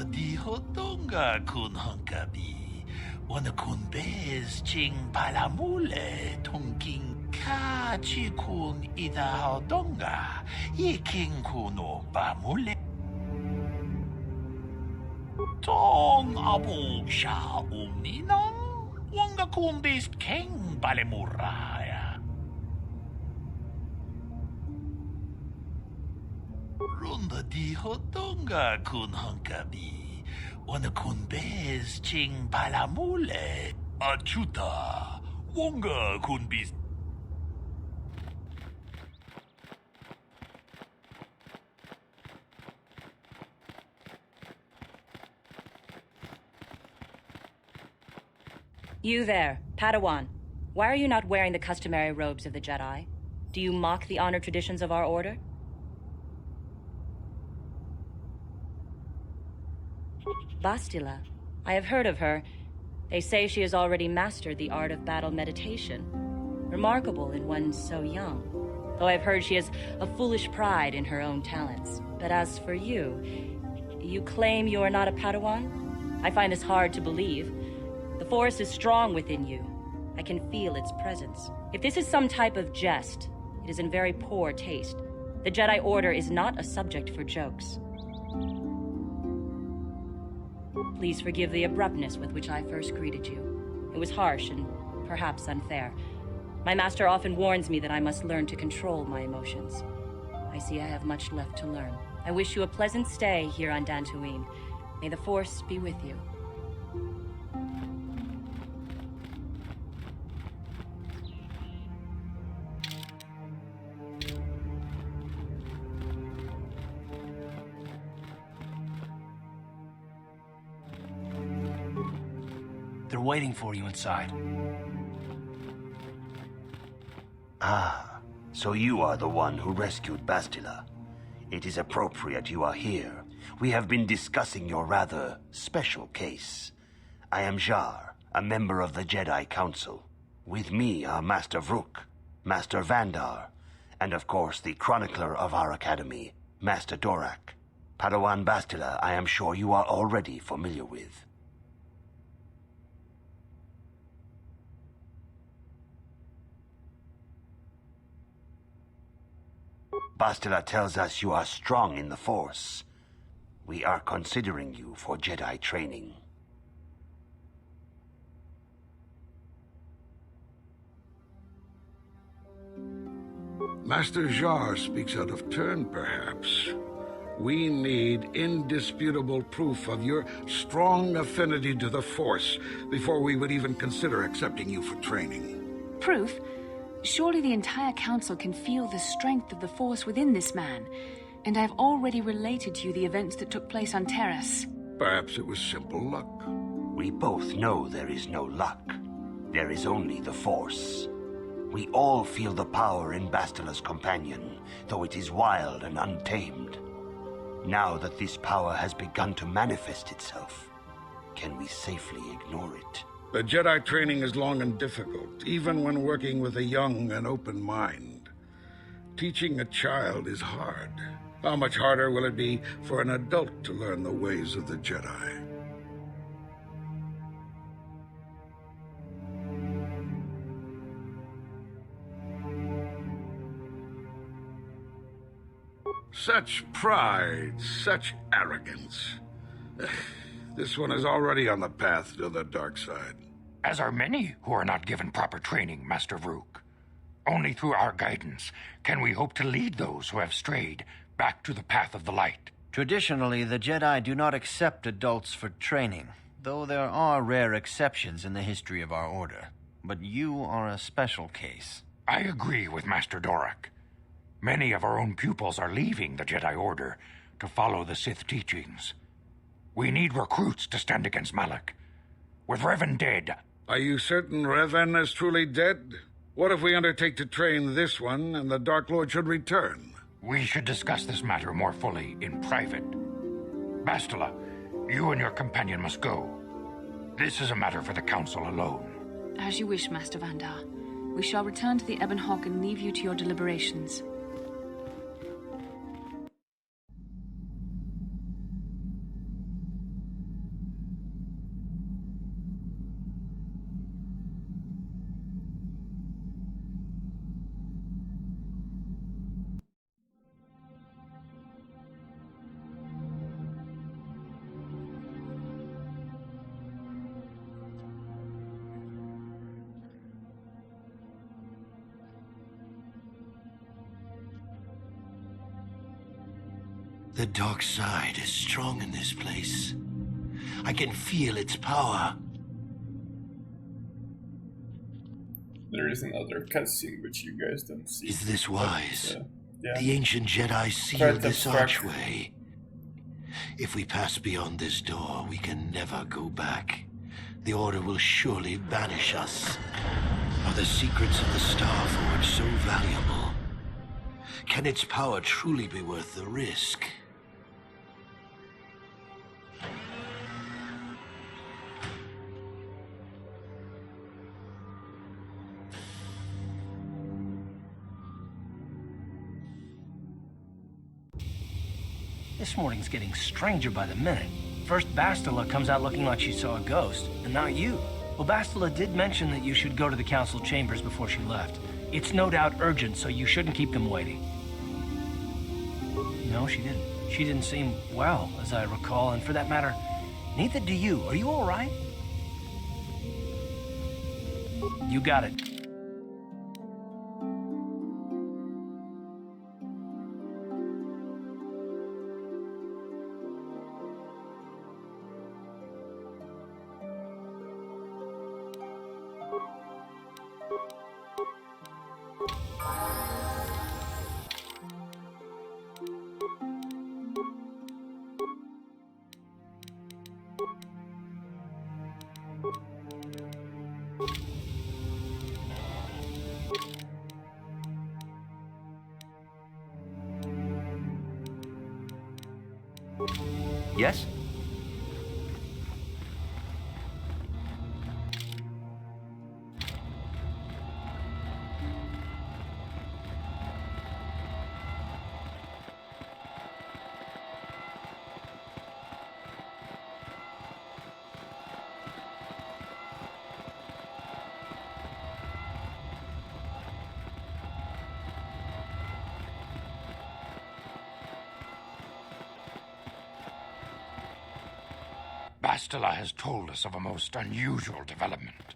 di hotonga kun hunkabi. Wana kun bez ching palamule tongking ka chi kun ida hotonga. Ye king kuno bamule. Tong abu sha umninang. Wanga kun bez king balemuraya. Runda di hotonga kun hunkabi. Wana kun bez ching palamule. Achuta. Wonga kun bis. You there, Padawan. Why are you not wearing the customary robes of the Jedi? Do you mock the honored traditions of our order? Bastila. I have heard of her. They say she has already mastered the art of battle meditation. Remarkable in one so young. Though I've heard she has a foolish pride in her own talents. But as for you, you claim you are not a Padawan? I find this hard to believe. The Force is strong within you. I can feel its presence. If this is some type of jest, it is in very poor taste. The Jedi Order is not a subject for jokes. Please forgive the abruptness with which I first greeted you. It was harsh and perhaps unfair. My master often warns me that I must learn to control my emotions. I see I have much left to learn. I wish you a pleasant stay here on Dantooine. May the Force be with you. They're waiting for you inside. Ah, so you are the one who rescued Bastila. It is appropriate you are here. We have been discussing your rather special case. I am Jar, a member of the Jedi Council. With me are Master Vrook, Master Vandar, and of course the chronicler of our academy, Master Dorak. Padawan Bastila, I am sure you are already familiar with. Bastila tells us you are strong in the Force. We are considering you for Jedi training. Master Jar speaks out of turn, perhaps. We need indisputable proof of your strong affinity to the Force before we would even consider accepting you for training. Proof? Surely the entire Council can feel the strength of the Force within this man, and I've already related to you the events that took place on Terrace. Perhaps it was simple luck. We both know there is no luck. There is only the Force. We all feel the power in Bastila's companion, though it is wild and untamed. Now that this power has begun to manifest itself, can we safely ignore it? The Jedi training is long and difficult, even when working with a young and open mind. Teaching a child is hard. How much harder will it be for an adult to learn the ways of the Jedi? Such pride, such arrogance. This one is already on the path to the dark side. As are many who are not given proper training, Master Vrook. Only through our guidance can we hope to lead those who have strayed back to the path of the light. Traditionally, the Jedi do not accept adults for training, though there are rare exceptions in the history of our order. But you are a special case. I agree with Master Dorak. Many of our own pupils are leaving the Jedi Order to follow the Sith teachings. We need recruits to stand against Malak. With Revan dead... Are you certain Revan is truly dead? What if we undertake to train this one and the Dark Lord should return? We should discuss this matter more fully in private. Bastila, you and your companion must go. This is a matter for the Council alone. As you wish, Master Vandar. We shall return to the Ebon Hawk and leave you to your deliberations. The dark side is strong in this place. I can feel its power. There is another cutscene which you guys don't see. Is this wise? Yeah. The ancient Jedi sealed this archway. If we pass beyond this door, we can never go back. The Order will surely banish us. Are the secrets of the Star Forge so valuable? Can its power truly be worth the risk? This morning's getting stranger by the minute. First, Bastila comes out looking like she saw a ghost, and now you. Well, Bastila did mention that you should go to the council chambers before she left. It's no doubt urgent, so you shouldn't keep them waiting. No, she didn't. She didn't seem well, as I recall, and for that matter, neither do you. Are you all right? You got it. Yes? Bastila has told us of a most unusual development.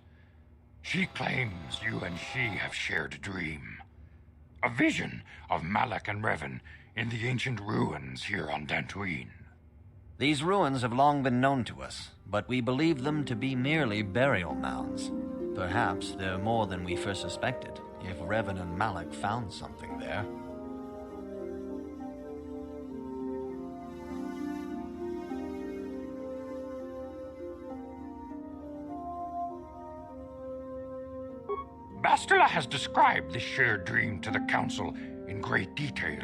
She claims you and she have shared a dream. A vision of Malak and Revan in the ancient ruins here on Dantooine. These ruins have long been known to us, but we believe them to be merely burial mounds. Perhaps they're more than we first suspected, if Revan and Malak found something there. Bastila has described this shared dream to the Council in great detail.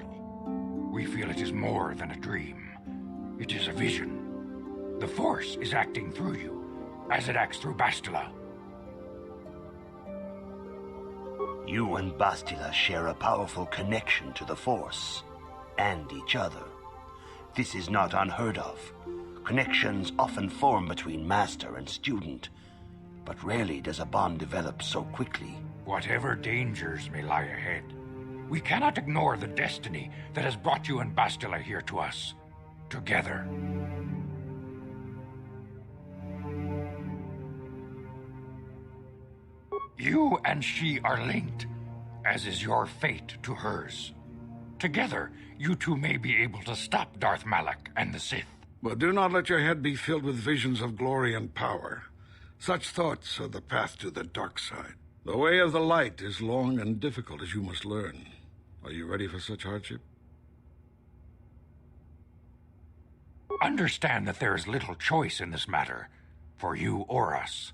We feel it is more than a dream. It is a vision. The Force is acting through you, as it acts through Bastila. You and Bastila share a powerful connection to the Force, and each other. This is not unheard of. Connections often form between master and student, but rarely does a bond develop so quickly. Whatever dangers may lie ahead, we cannot ignore the destiny that has brought you and Bastila here to us, together. You and she are linked, as is your fate to hers. Together, you two may be able to stop Darth Malak and the Sith. But do not let your head be filled with visions of glory and power. Such thoughts are the path to the dark side. The way of the light is long and difficult, as you must learn. Are you ready for such hardship? Understand that there is little choice in this matter, for you or us.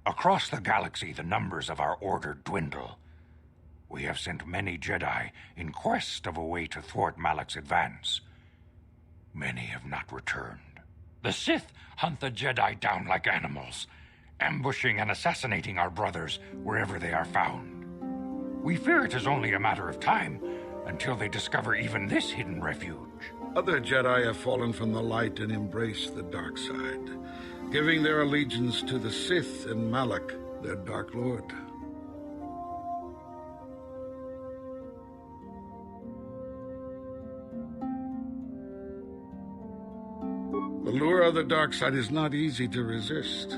Across the galaxy, the numbers of our order dwindle. We have sent many Jedi in quest of a way to thwart Malak's advance. Many have not returned. The Sith hunt the Jedi down like animals, ambushing and assassinating our brothers wherever they are found. We fear it is only a matter of time until they discover even this hidden refuge. Other Jedi have fallen from the light and embraced the dark side, giving their allegiance to the Sith and Malak, their Dark Lord. The lure of the dark side is not easy to resist.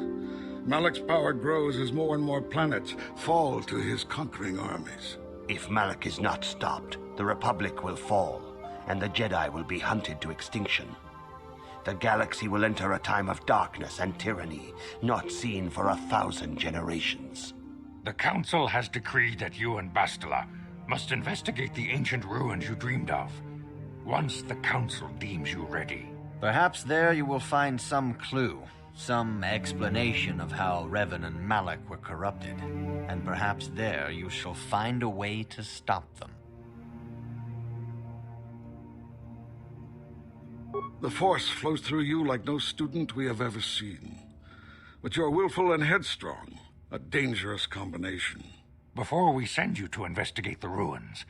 Malak's power grows as more and more planets fall to his conquering armies. If Malak is not stopped, the Republic will fall, and the Jedi will be hunted to extinction. The galaxy will enter a time of darkness and tyranny, not seen for 1,000 generations. The Council has decreed that you and Bastila must investigate the ancient ruins you dreamed of, once the Council deems you ready. Perhaps there you will find some clue, some explanation of how Revan and Malak were corrupted, and perhaps there you shall find a way to stop them. The Force flows through you like no student we have ever seen. But you're willful and headstrong, a dangerous combination. Before we send you to investigate the ruins,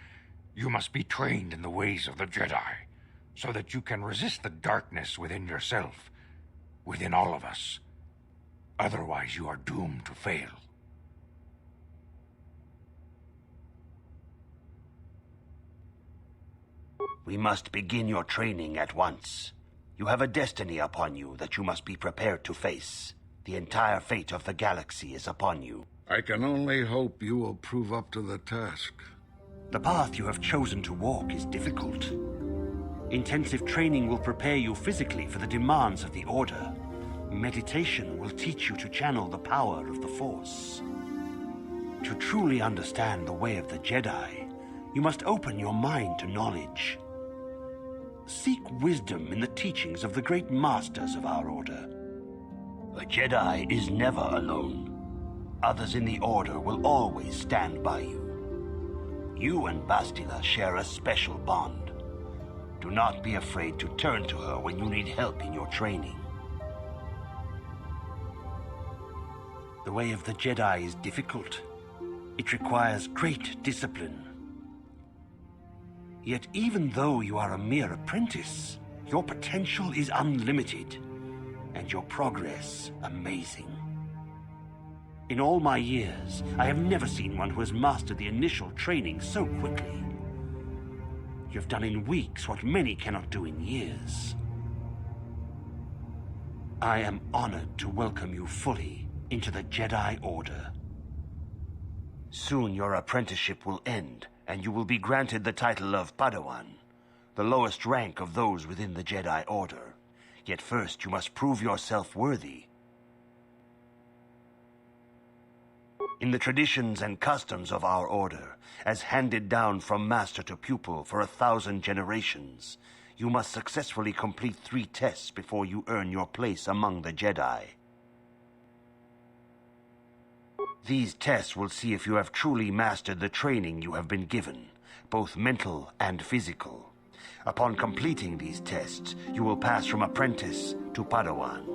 you must be trained in the ways of the Jedi, so that you can resist the darkness within yourself, within all of us. Otherwise, you are doomed to fail. We must begin your training at once. You have a destiny upon you that you must be prepared to face. The entire fate of the galaxy is upon you. I can only hope you will prove up to the task. The path you have chosen to walk is difficult. Intensive training will prepare you physically for the demands of the Order. Meditation will teach you to channel the power of the Force. To truly understand the way of the Jedi, you must open your mind to knowledge. Seek wisdom in the teachings of the great masters of our Order. A Jedi is never alone. Others in the Order will always stand by you. You and Bastila share a special bond. Do not be afraid to turn to her when you need help in your training. The way of the Jedi is difficult. It requires great discipline. Yet even though you are a mere apprentice, your potential is unlimited, and your progress amazing. In all my years, I have never seen one who has mastered the initial training so quickly. You have done in weeks what many cannot do in years. I am honored to welcome you fully into the Jedi Order. Soon your apprenticeship will end, and you will be granted the title of Padawan, the lowest rank of those within the Jedi Order. Yet first you must prove yourself worthy. In the traditions and customs of our Order, as handed down from master to pupil for 1,000 generations, you must successfully complete 3 tests before you earn your place among the Jedi. These tests will see if you have truly mastered the training you have been given, both mental and physical. Upon completing these tests, you will pass from apprentice to Padawan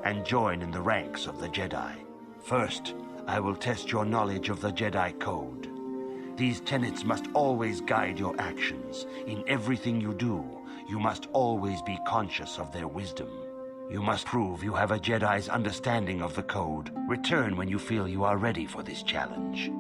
and join in the ranks of the Jedi. First, I will test your knowledge of the Jedi Code. These tenets must always guide your actions. In everything you do, you must always be conscious of their wisdom. You must prove you have a Jedi's understanding of the Code. Return when you feel you are ready for this challenge.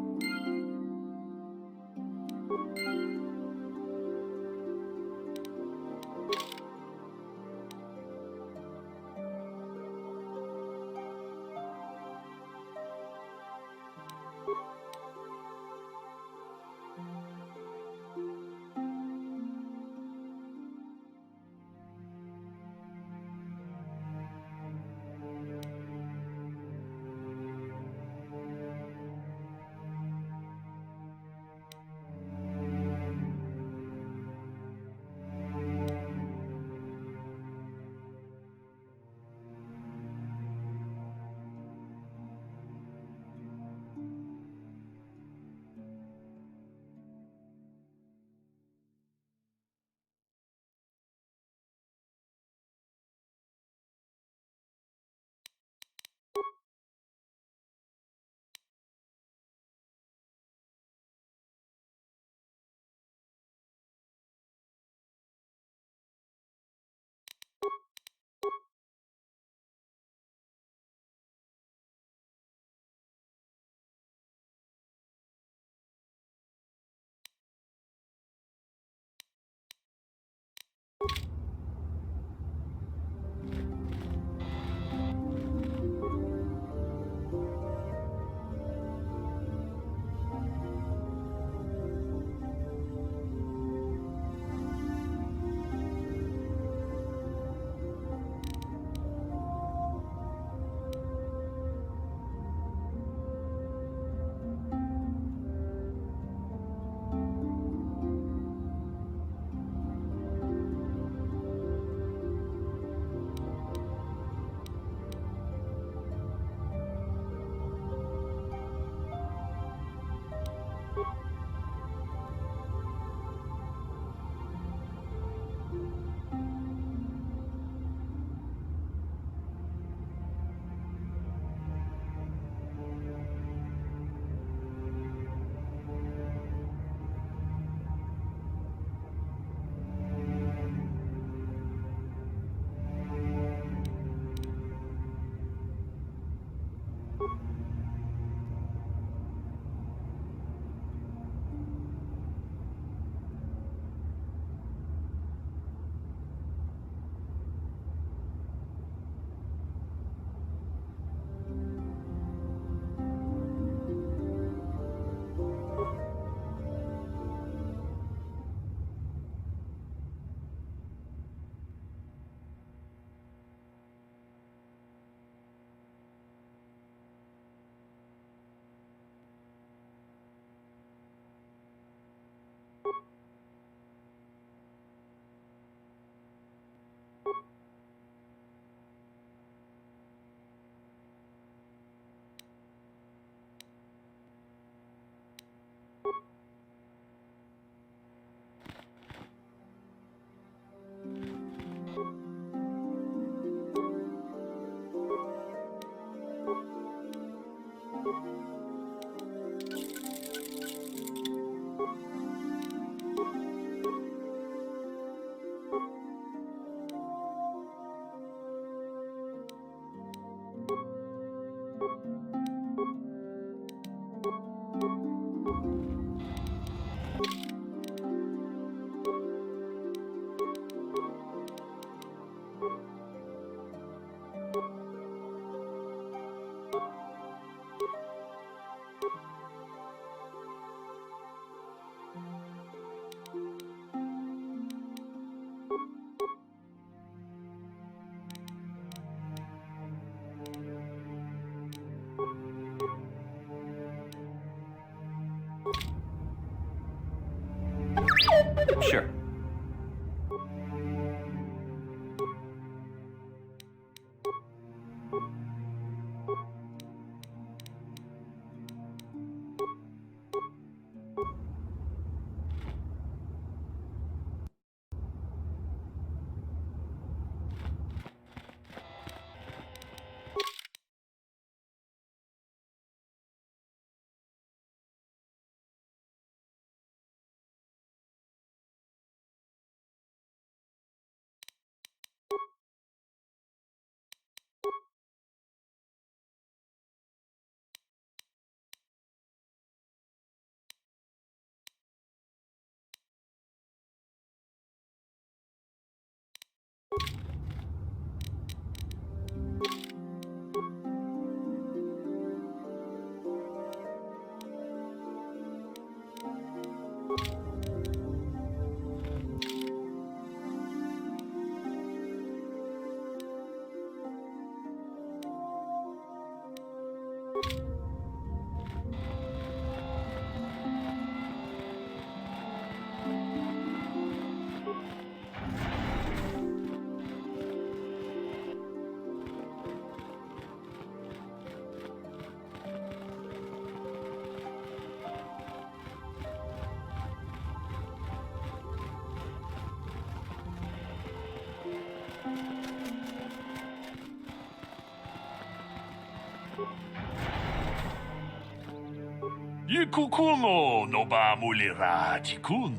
Ikukuno no ba mulirati kun.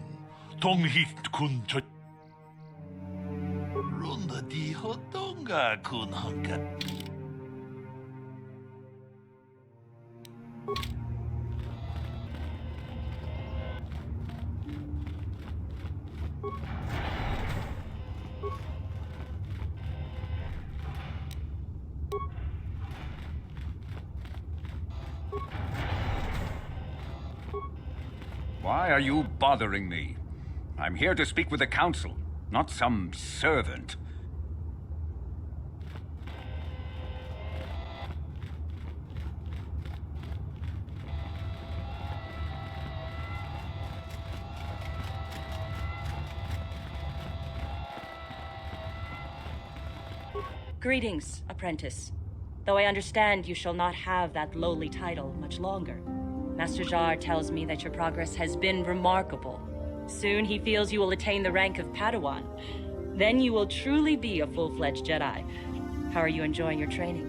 Tonghit kun cho. Runda di hodonga kun hanka. Why are you bothering me? I'm here to speak with the council, not some servant. Greetings, apprentice. Though I understand you shall not have that lowly title much longer. Master Jar tells me that your progress has been remarkable. Soon he feels you will attain the rank of Padawan. Then you will truly be a full-fledged Jedi. How are you enjoying your training?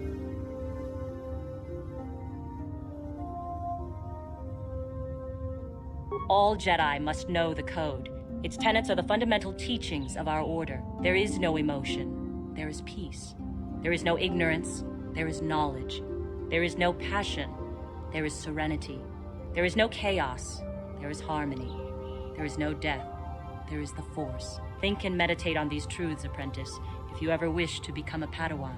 All Jedi must know the Code. Its tenets are the fundamental teachings of our order. There is no emotion. There is peace. There is no ignorance. There is knowledge. There is no passion. There is serenity. There is no chaos. There is harmony. There is no death. There is the Force. Think and meditate on these truths, apprentice, if you ever wish to become a Padawan.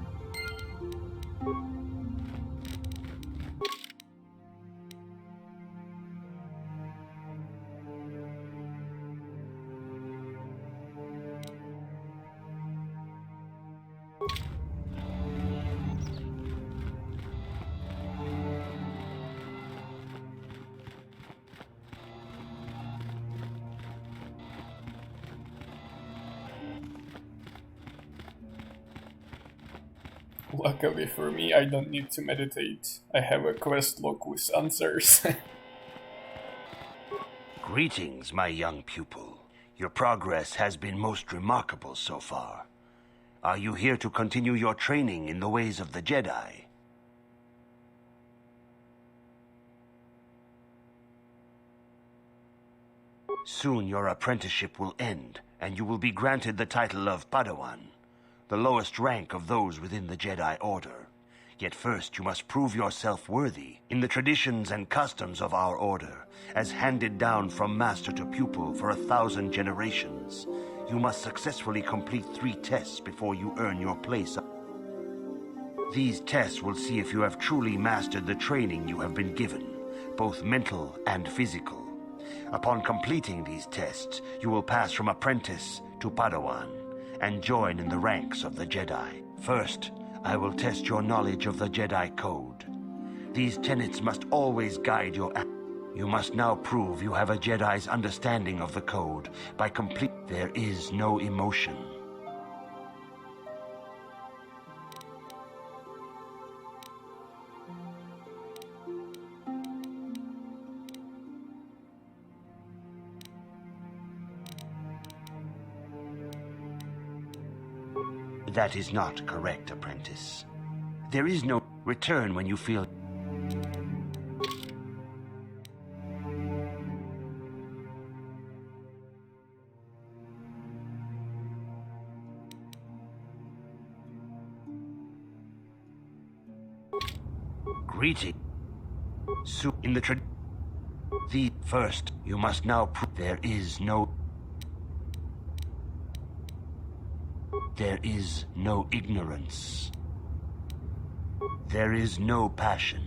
Luckily for me, I don't need to meditate. I have a quest log with answers. Greetings, my young pupil. Your progress has been most remarkable so far. Are you here to continue your training in the ways of the Jedi? Soon your apprenticeship will end, and you will be granted the title of Padawan, the lowest rank of those within the Jedi Order. Yet first you must prove yourself worthy in the traditions and customs of our order, as handed down from master to pupil for 1,000 generations. You must successfully complete 3 tests before you earn your place. These tests will see if you have truly mastered the training you have been given, both mental and physical. Upon completing these tests, you will pass from apprentice to Padawan and join in the ranks of the Jedi. First, I will test your knowledge of the Jedi Code. These tenets must always guide your act. You must now prove you have a Jedi's understanding of the Code by complete. There is no emotion. That is not correct, apprentice. There is no return when you feel... Greeting. So, in the the first, you must now prove there is no... There is no ignorance. There is no passion.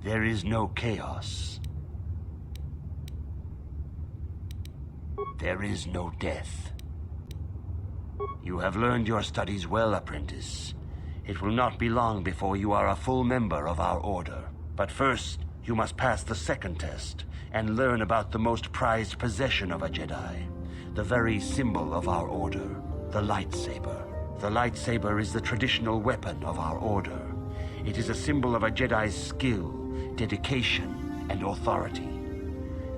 There is no chaos. There is no death. You have learned your studies well, apprentice. It will not be long before you are a full member of our order. But first, you must pass the second test and learn about the most prized possession of a Jedi. The very symbol of our order, the lightsaber. The lightsaber is the traditional weapon of our order. It is a symbol of a Jedi's skill, dedication, and authority.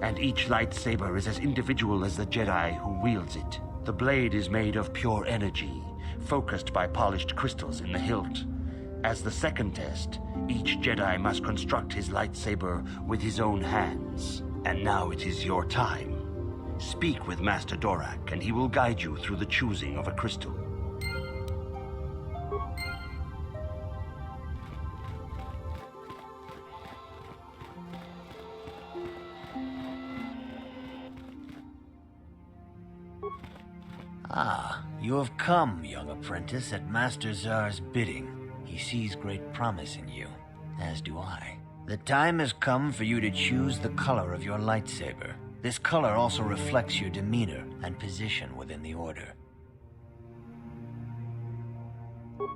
And each lightsaber is as individual as the Jedi who wields it. The blade is made of pure energy, focused by polished crystals in the hilt. As the second test, Each Jedi must construct his lightsaber with his own hands. And now it is your time. Speak with Master Dorak, and he will guide you through the choosing of a crystal. Ah, you have come, young apprentice, at Master Zar's bidding. He sees great promise in you, as do I. The time has come for you to choose the color of your lightsaber. This color also reflects your demeanor and position within the Order.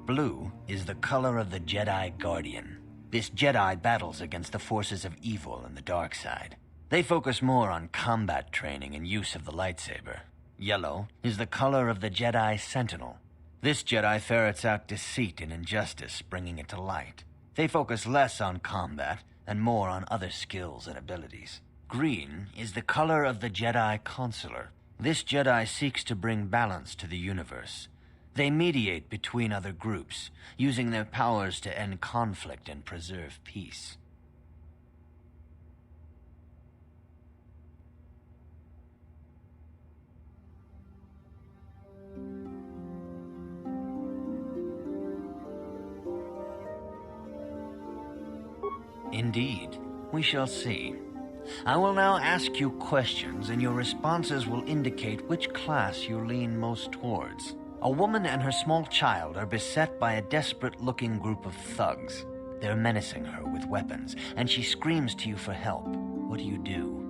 Blue is the color of the Jedi Guardian. This Jedi battles against the forces of evil and the dark side. They focus more on combat training and use of the lightsaber. Yellow is the color of the Jedi Sentinel. This Jedi ferrets out deceit and injustice, bringing it to light. They focus less on combat and more on other skills and abilities. Green is the color of the Jedi Consular. This Jedi seeks to bring balance to the universe. They mediate between other groups, using their powers to end conflict and preserve peace. Indeed. We shall see. I will now ask you questions, and your responses will indicate which class you lean most towards. A woman and her small child are beset by a desperate-looking group of thugs. They're menacing her with weapons, and she screams to you for help. What do you do?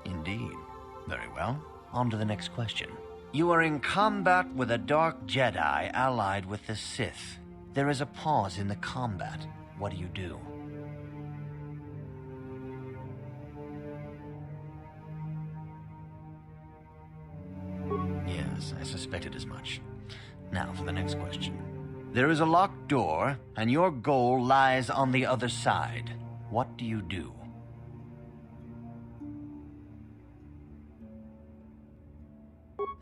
Indeed. Very well. On to the next question. You are in combat with a dark Jedi allied with the Sith. There is a pause in the combat. What do you do? Yes, I suspected as much. Now for the next question. There is a locked door, and your goal lies on the other side. What do you do?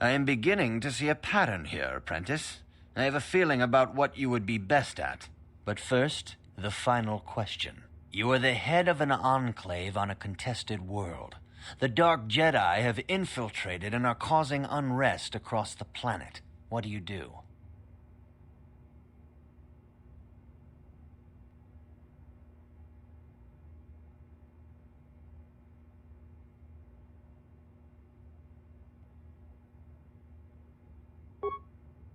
I am beginning to see a pattern here, apprentice. I have a feeling about what you would be best at. But first, the final question. You are the head of an enclave on a contested world. The Dark Jedi have infiltrated and are causing unrest across the planet. What do you do?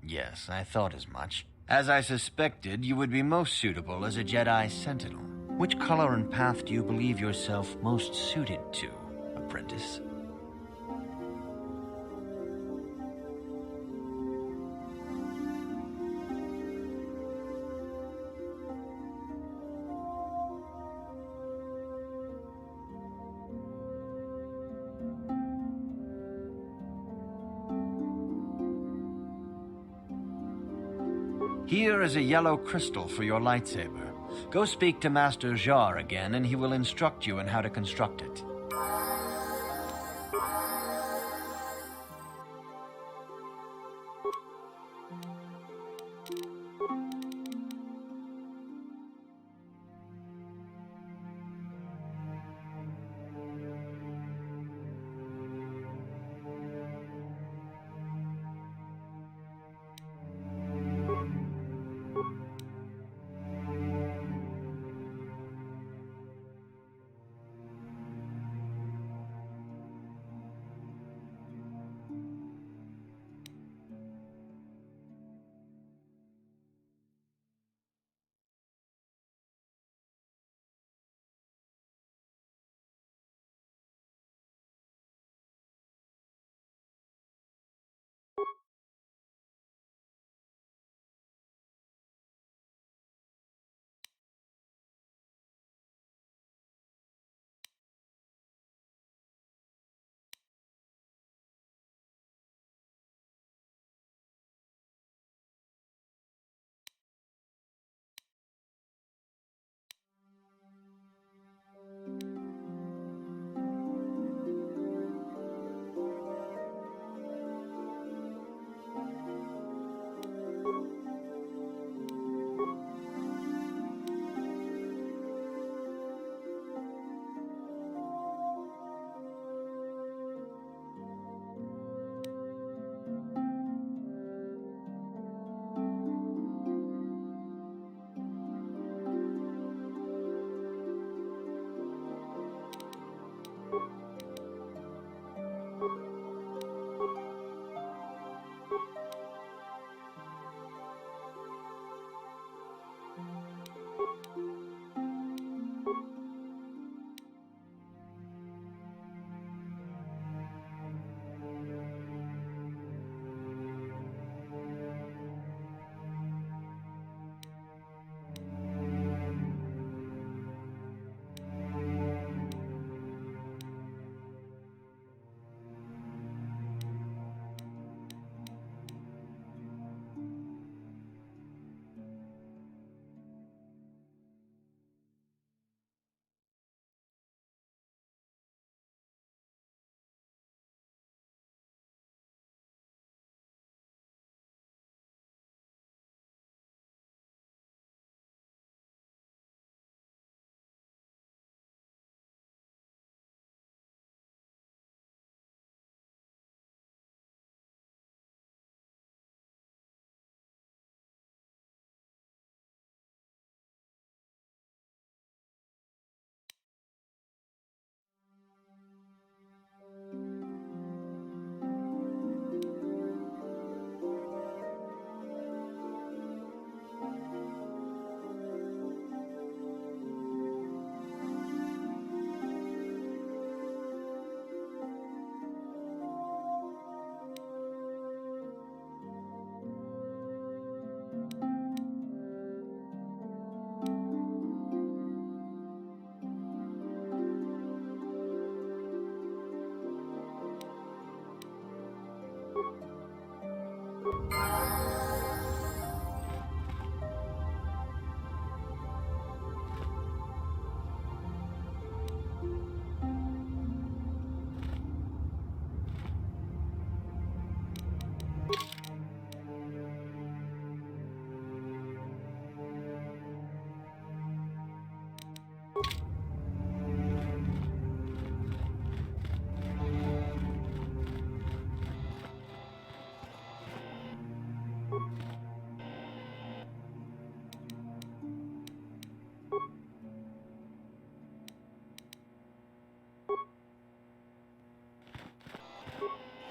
Yes, I thought as much. As I suspected, you would be most suitable as a Jedi Sentinel. Which color and path do you believe yourself most suited to, apprentice? Here is a yellow crystal for your lightsaber. Go speak to Master Jar again, and he will instruct you in how to construct it.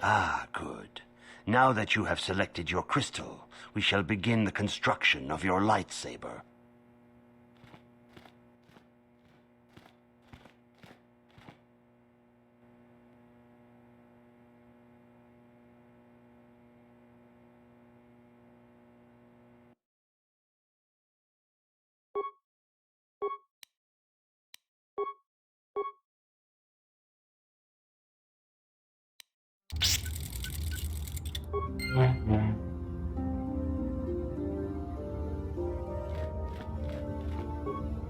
Ah, good. Now that you have selected your crystal, we shall begin the construction of your lightsaber.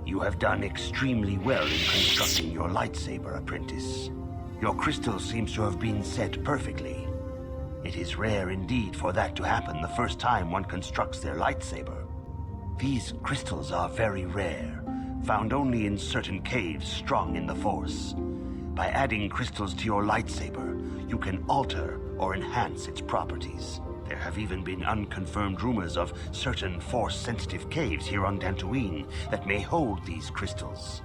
You have done extremely well in constructing your lightsaber, apprentice. Your crystal seems to have been set perfectly. It is rare indeed for that to happen the first time one constructs their lightsaber. These crystals are very rare, found only in certain caves strong in the Force. By adding crystals to your lightsaber, you can alter or enhance its properties. There have even been unconfirmed rumors of certain Force-sensitive caves here on Dantooine that may hold these crystals.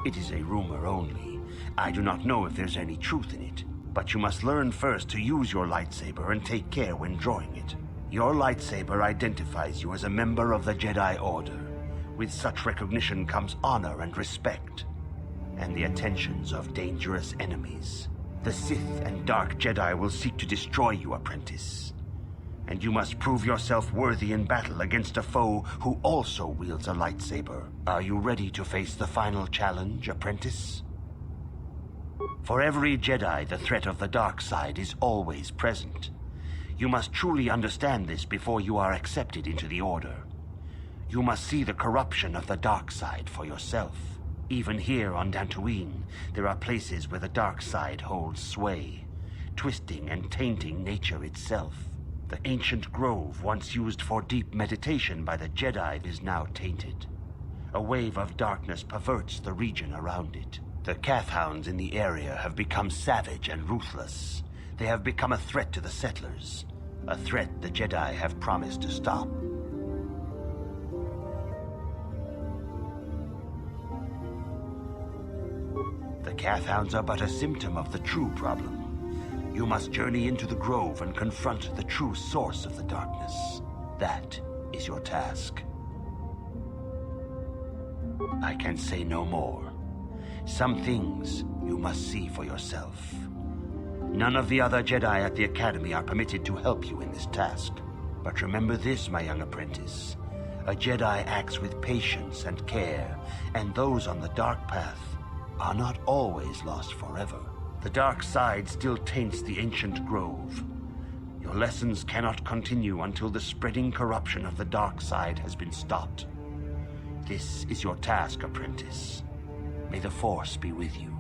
It is a rumor only. I do not know if there's any truth in it, but you must learn first to use your lightsaber and take care when drawing it. Your lightsaber identifies you as a member of the Jedi Order. With such recognition comes honor and respect, and the attentions of dangerous enemies. The Sith and Dark Jedi will seek to destroy you, apprentice. And you must prove yourself worthy in battle against a foe who also wields a lightsaber. Are you ready to face the final challenge, apprentice? For every Jedi, the threat of the dark side is always present. You must truly understand this before you are accepted into the Order. You must see the corruption of the dark side for yourself. Even here on Dantooine, there are places where the dark side holds sway, twisting and tainting nature itself. The ancient grove, once used for deep meditation by the Jedi, is now tainted. A wave of darkness perverts the region around it. The Kathhounds in the area have become savage and ruthless. They have become a threat to the settlers, a threat the Jedi have promised to stop. The Kathhounds are but a symptom of the true problem. You must journey into the grove and confront the true source of the darkness. That is your task. I can say no more. Some things you must see for yourself. None of the other Jedi at the Academy are permitted to help you in this task. But remember this, my young apprentice. A Jedi acts with patience and care, and those on the dark path are not always lost forever. The dark side still taints the ancient grove. Your lessons cannot continue until the spreading corruption of the dark side has been stopped. This is your task, apprentice. May the Force be with you.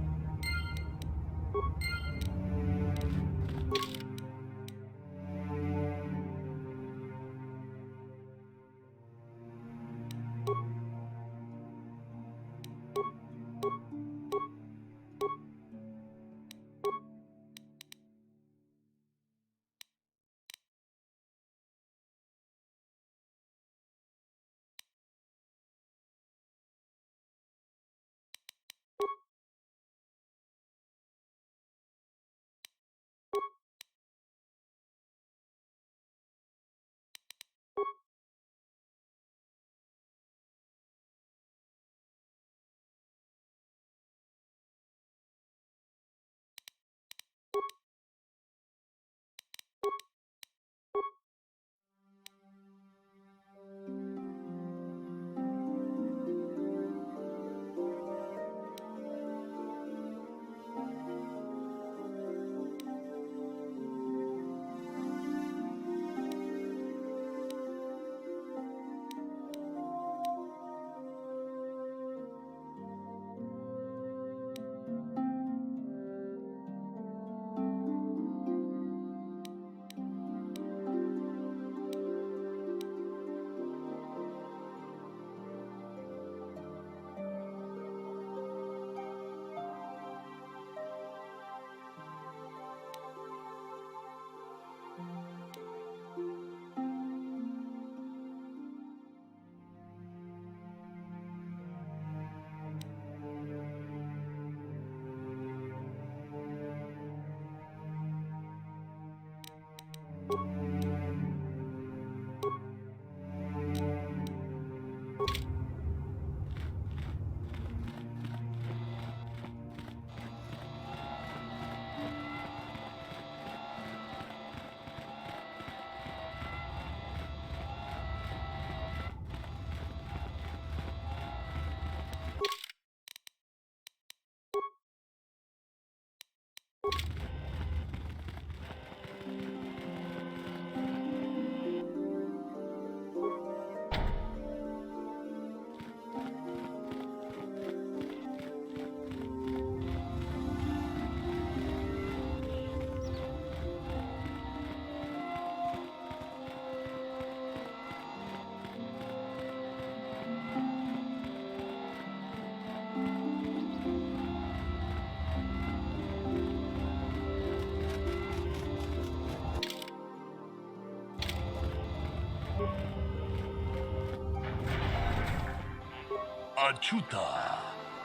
Achuta,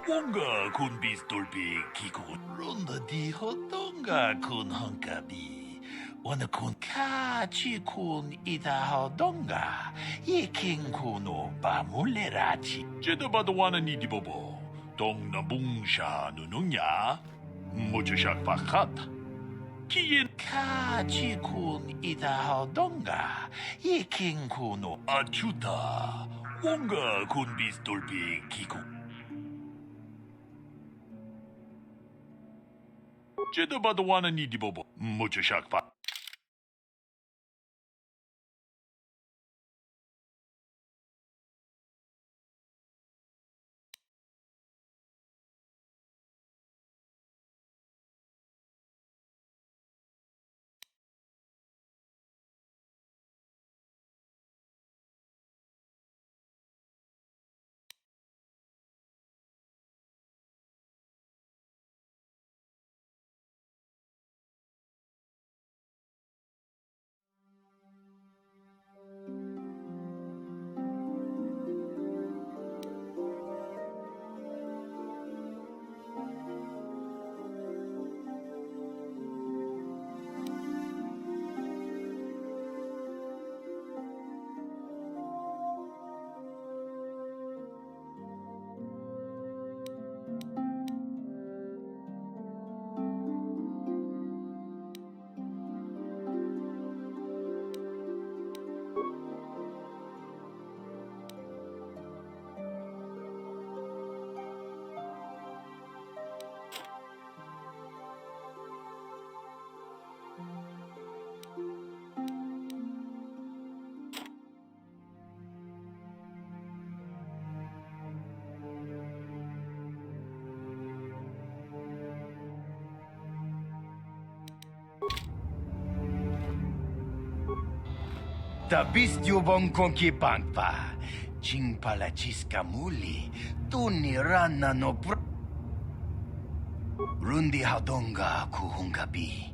Wonga kun bistolpi kikun ronda di hodonga kun honkabi. Wana kun kachi kun ita hodonga. Yekin kuno bamulerachi. Jeda badawana ni di bobo. Dong na bungsha nununya. Mucho shak fakat. Kien kachi kun ita hodonga. Yekin kuno achuta. Wonga kun bistolpi kiku. Jeda badawana ni di bobo. Mucho shak fa. Tabistyo bong konki pangpa. Ching palachiska muli. Tuni rana no Rundi hadonga kuhungabi.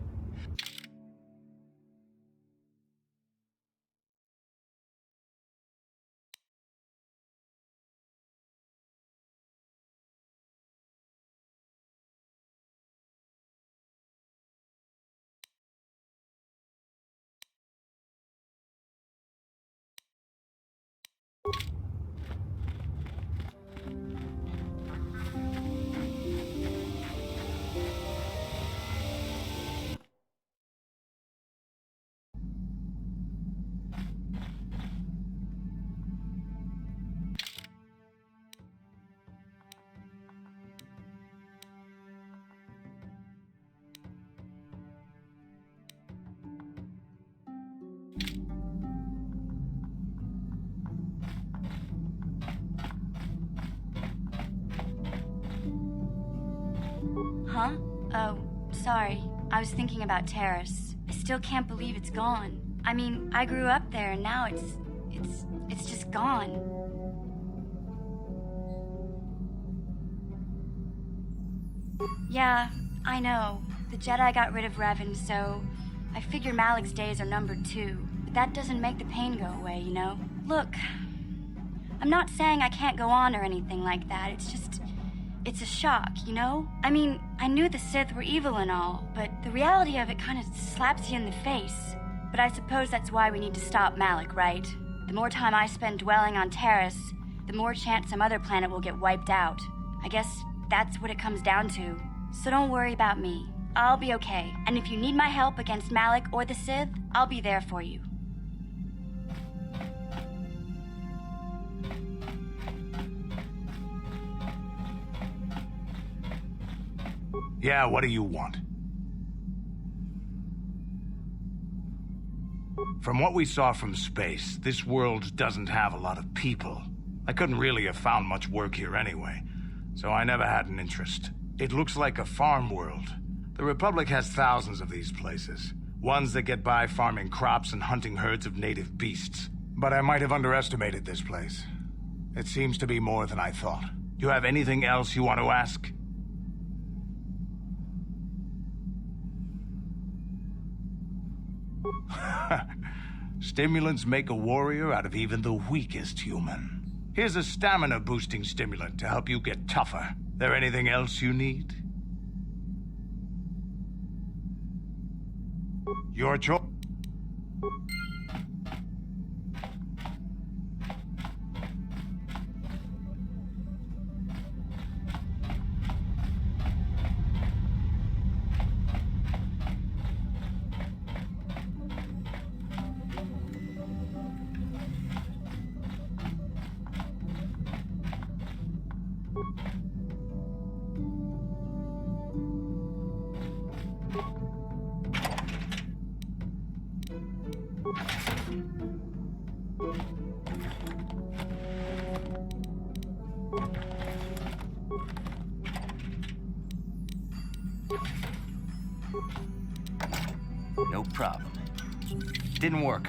Huh? Oh, sorry. I was thinking about Terrace. I still can't believe it's gone. I mean, I grew up there and now it's just gone. Yeah, I know. The Jedi got rid of Revan, so I figure Malik's days are numbered too. But that doesn't make the pain go away, you know? Look, I'm not saying I can't go on or anything like that. It's a shock, you know? I mean, I knew the Sith were evil and all, but the reality of it kind of slaps you in the face. But I suppose that's why we need to stop Malik, right? The more time I spend dwelling on Terrace, the more chance some other planet will get wiped out. I guess that's what it comes down to. So don't worry about me. I'll be okay. And if you need my help against Malik or the Sith, I'll be there for you. Yeah, what do you want? From what we saw from space, this world doesn't have a lot of people. I couldn't really have found much work here anyway, so I never had an interest. It looks like a farm world. The Republic has thousands of these places. Ones that get by farming crops and hunting herds of native beasts. But I might have underestimated this place. It seems to be more than I thought. Do you have anything else you want to ask? Stimulants make a warrior out of even the weakest human. Here's a stamina-boosting stimulant to help you get tougher. There anything else you need? Your choice. No problem. Didn't work.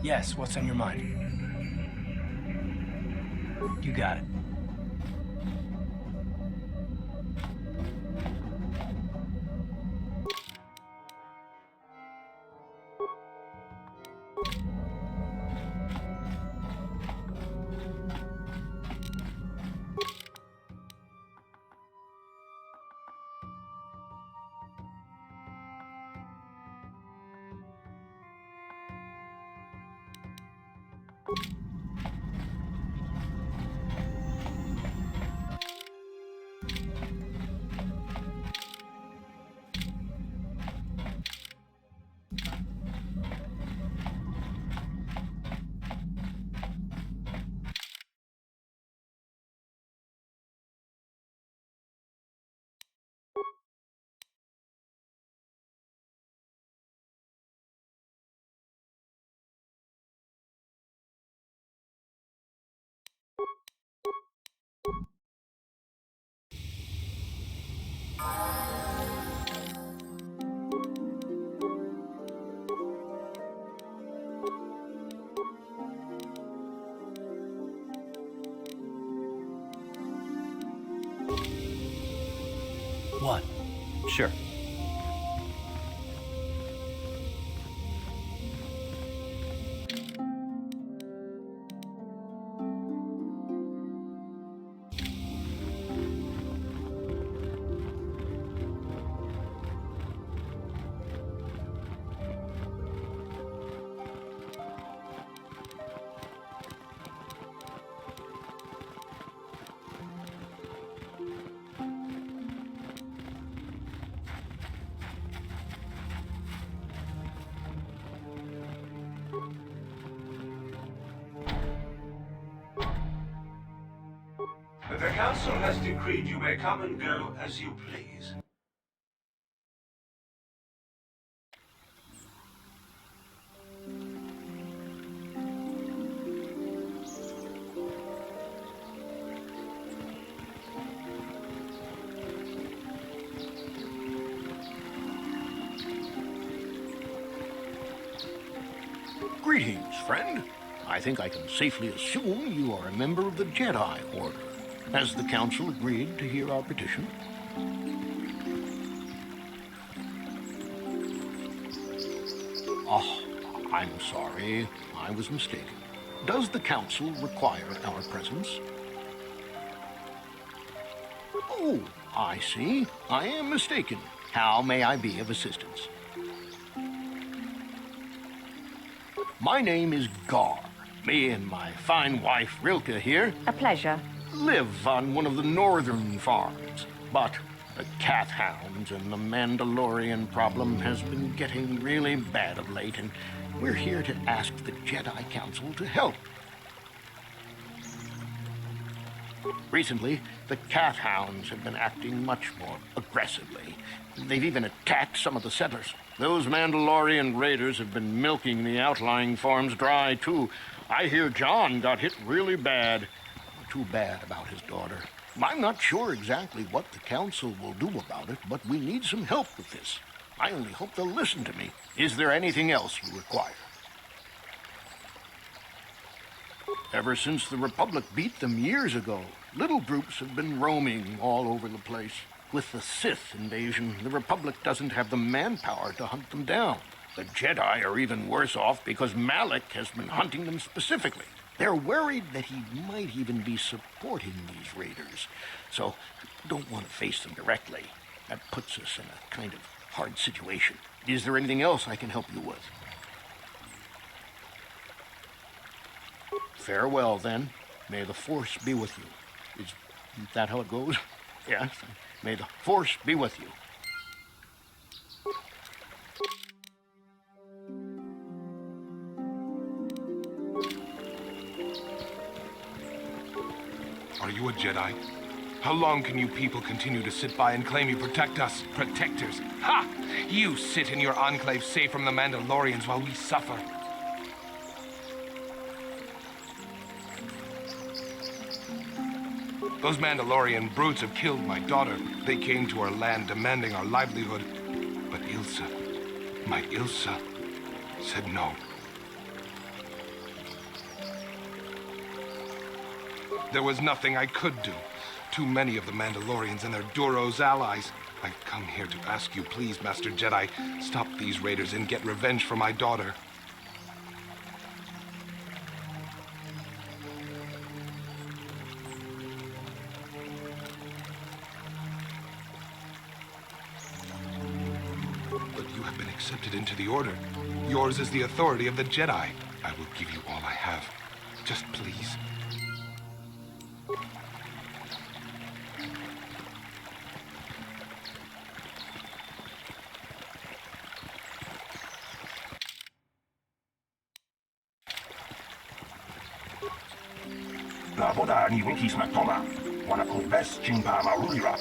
Yes, what's on your mind? You got it. What? Sure. The Council has decreed you may come and go as you please. Greetings, friend. I think I can safely assume you are a member of the Jedi Order. Has the Council agreed to hear our petition? Oh, I'm sorry. I was mistaken. Does the Council require our presence? Oh, I see. I am mistaken. How may I be of assistance? My name is Gar. Me and my fine wife, Rilke, here, A pleasure. live on one of the northern farms. But the Kath Hounds and the Mandalorian problem has been getting really bad of late, and we're here to ask the Jedi Council to help. Recently, the Kath Hounds have been acting much more aggressively. They've even attacked some of the settlers. Those Mandalorian raiders have been milking the outlying farms dry, too. I hear John got hit really bad. Too bad about his daughter. I'm not sure exactly what the Council will do about it, but we need some help with this. I only hope they'll listen to me. Is there anything else you require? Ever since the Republic beat them years ago, little groups have been roaming all over the place. With the Sith invasion, the Republic doesn't have the manpower to hunt them down. The Jedi are even worse off because Malak has been hunting them specifically. They're worried that he might even be supporting these raiders, so don't want to face them directly. That puts us in a kind of hard situation. Is there anything else I can help you with? Farewell, then. May the Force be with you. Isn't that how it goes? Yes. May the Force be with you. Are you a Jedi? How long can you people continue to sit by and claim you protect us? Protectors? Ha! You sit in your enclave safe from the Mandalorians while we suffer. Those Mandalorian brutes have killed my daughter. They came to our land demanding our livelihood. But Ilsa, my Ilsa, said no. There was nothing I could do. Too many of the Mandalorians and their Duros allies. I've come here to ask you, please, Master Jedi, stop these raiders and get revenge for my daughter. But you have been accepted into the Order. Yours is the authority of the Jedi. I will give you all I have. Just please. La boda ni winkis matoma. Wana kumbes chimpa marulira.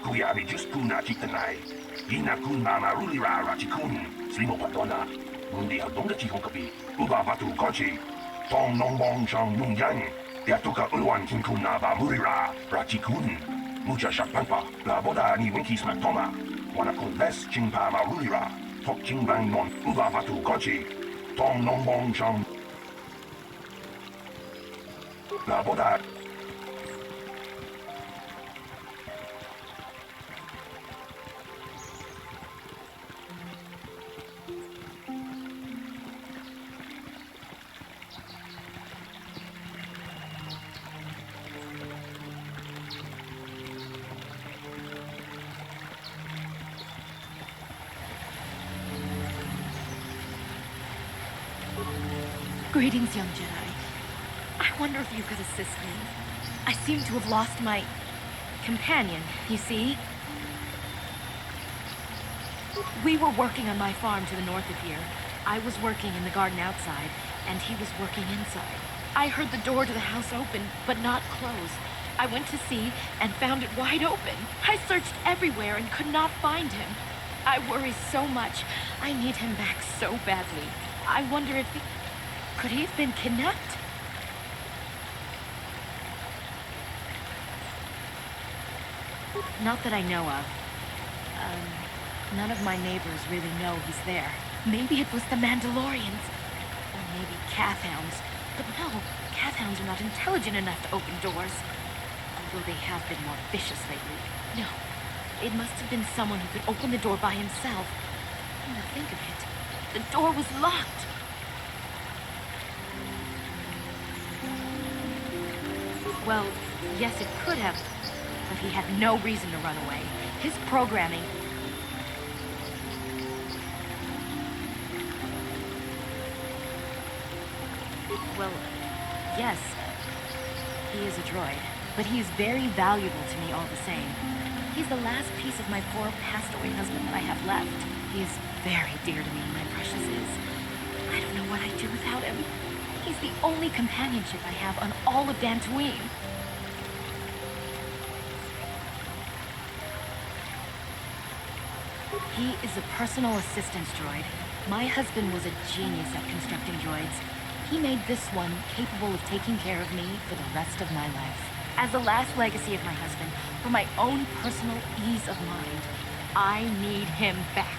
Kuya abi just kuna chitanai. Ina kuna marulira rachikun. Slimo patona. Mundi hadonga chihonkapi. Uba batu kochi. Tong nongbong chang mungyang. Yatuka ulwan kinkuna ba murira rachikun. Mucha shakpampa. La boda ni winkis matoma. Wana kumbes chimpa marulira. Tok chimbang non. Uba batu kochi. Tong nongbong chang. La boda. Greetings, young Jedi. I wonder if you could assist me. I seem to have lost my companion, you see? We were working on my farm to the north of here. I was working in the garden outside, and he was working inside. I heard the door to the house open, but not close. I went to see and found it wide open. I searched everywhere and could not find him. I worry so much. I need him back so badly. I wonder if he... Could he have been kidnapped? Not that I know of. None of my neighbors really know he's there. Maybe it was the Mandalorians. Or maybe Cathhounds. But no, Cathhounds are not intelligent enough to open doors. Although they have been more vicious lately. No, it must have been someone who could open the door by himself. Come to think of it, the door was locked. Well, yes, it could have, but he had no reason to run away. His programming... Well, yes, he is a droid, but he is very valuable to me all the same. He's the last piece of my poor passed-away husband that I have left. He is very dear to me, my precious is. I don't know what I'd do without him. He's the only companionship I have on all of Dantooine. He is a personal assistance droid. My husband was a genius at constructing droids. He made this one capable of taking care of me for the rest of my life. As the last legacy of my husband, for my own personal ease of mind, I need him back.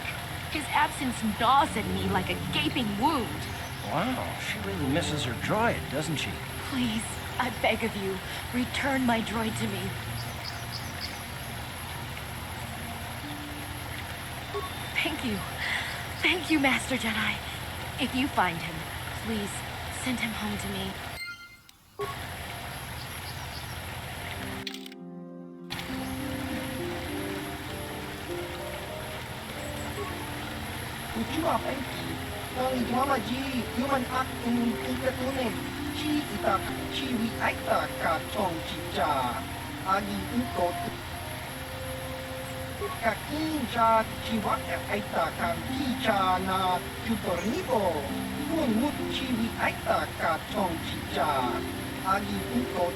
His absence gnaws at me like a gaping wound. Wow, she really misses her droid, doesn't she? Please, I beg of you, return my droid to me. Thank you. Thank you, Master Jedi. If you find him, please send him home to me. Ucua penki, nang idwama ji human act ikatunin, chi itak chi wi aita ka chong chicha, agi ukot. Kakin cha chiwak aita kan kicha na tutornibo, kun mut chi wi aita ka chong chicha, agi ukot.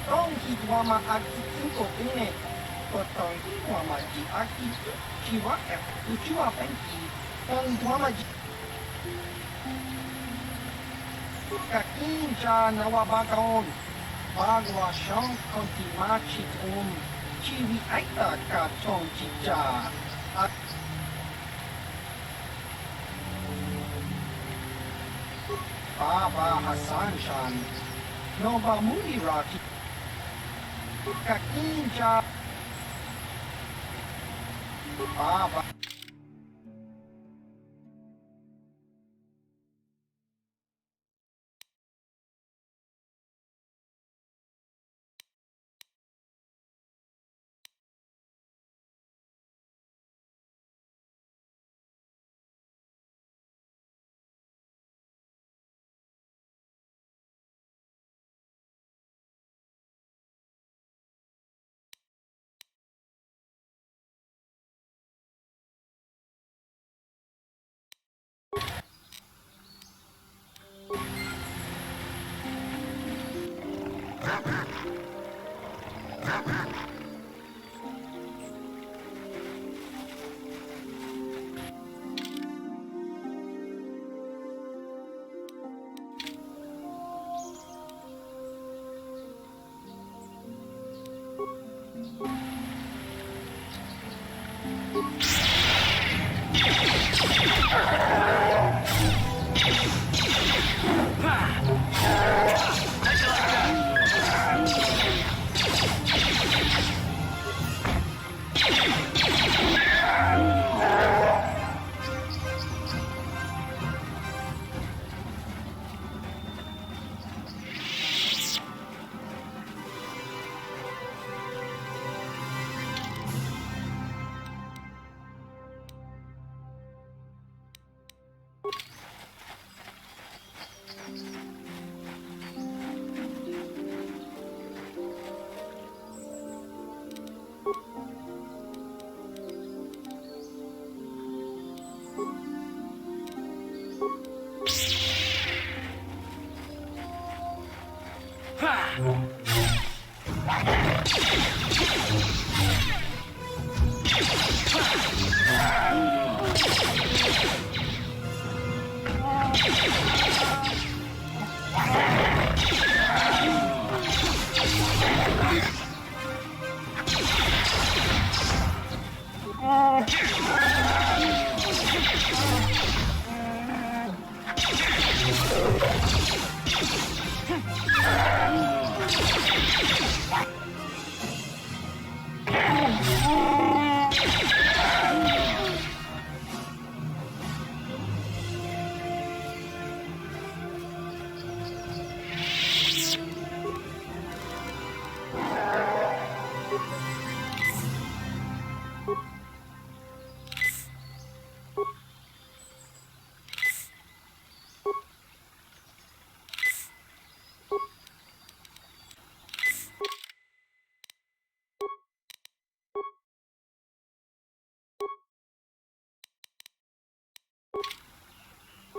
Tong idwama agi ukot ini. Tong idwama ji agi chiwak ucua penki, tong idwama ji. Kakin cha nawabagaon. Bagwa siyang kontimachit chiwi aita ka chong chicha at Baba Hassan Shan Nova Mulirati Kakinja Baba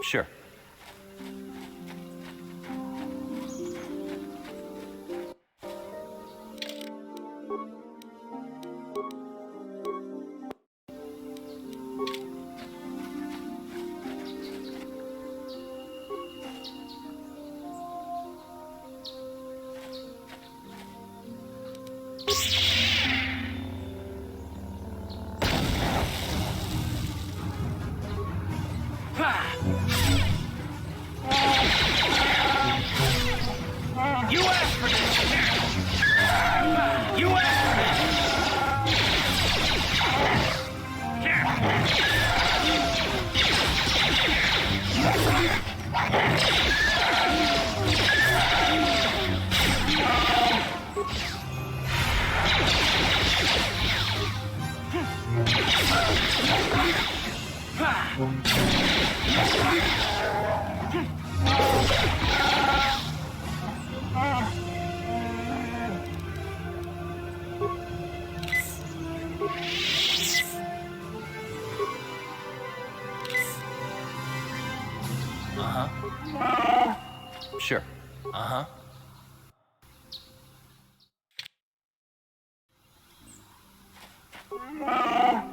Sure. You asked for this! You asked for Sure. Uh-huh.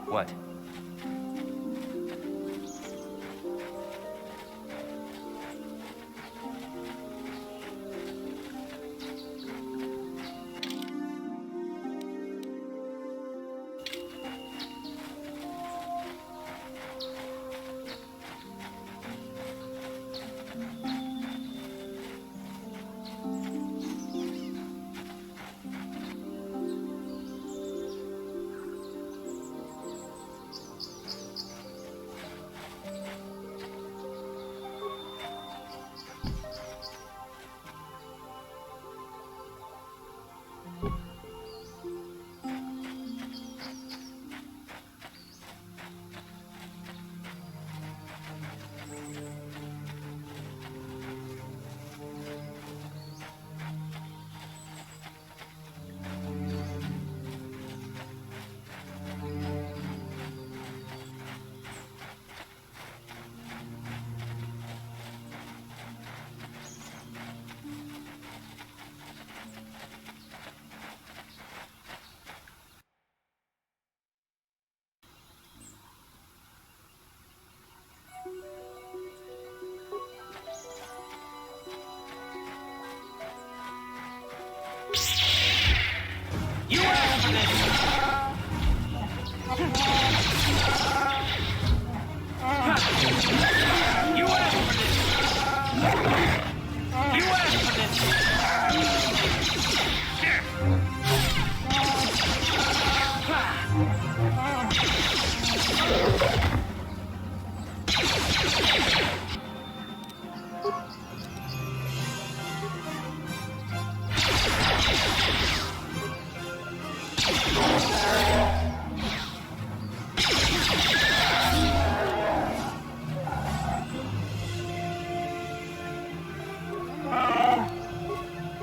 What? You asked for this! You asked for this! You asked for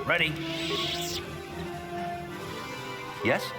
Ready? Yes?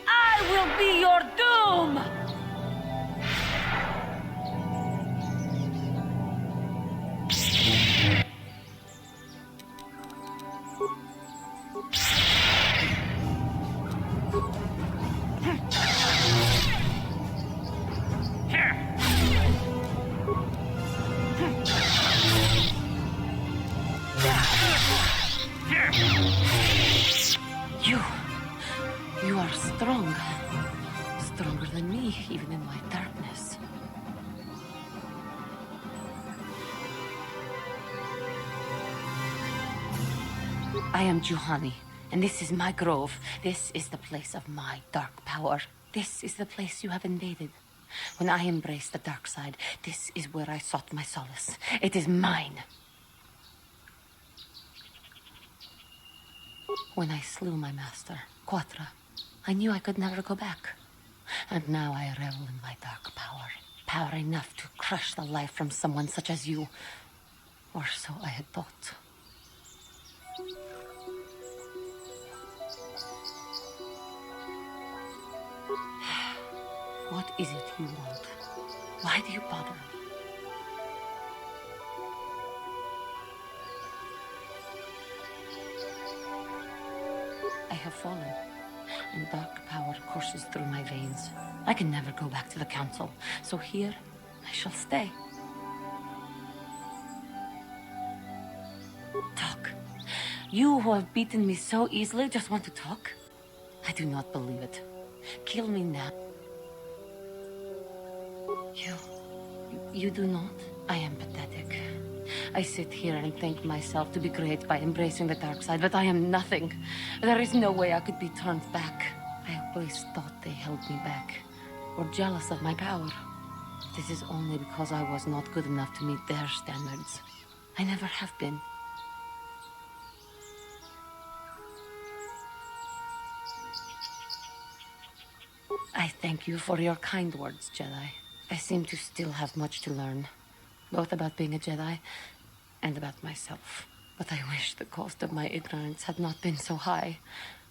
I will be your doom! You are strong. Stronger than me, even in my darkness. I am Juhani, and this is my grove. This is the place of my dark power. This is the place you have invaded. When I embraced the dark side, this is where I sought my solace. It is mine. When I slew my master, Quatra, I knew I could never go back. And now I revel in my dark power. Power enough to crush the life from someone such as you. Or so I had thought. What is it you want? Why do you bother me? I have fallen, and dark power courses through my veins. I can never go back to the council, so here I shall stay. Talk. You who have beaten me so easily just want to talk? I do not believe it. Kill me now. You do not? I am pathetic. I sit here and think myself to be great by embracing the dark side, but I am nothing. There is no way I could be turned back. I always thought they held me back, or jealous of my power. This is only because I was not good enough to meet their standards. I never have been. I thank you for your kind words, Jedi. I seem to still have much to learn, both about being a Jedi and about myself. But I wish the cost of my ignorance had not been so high.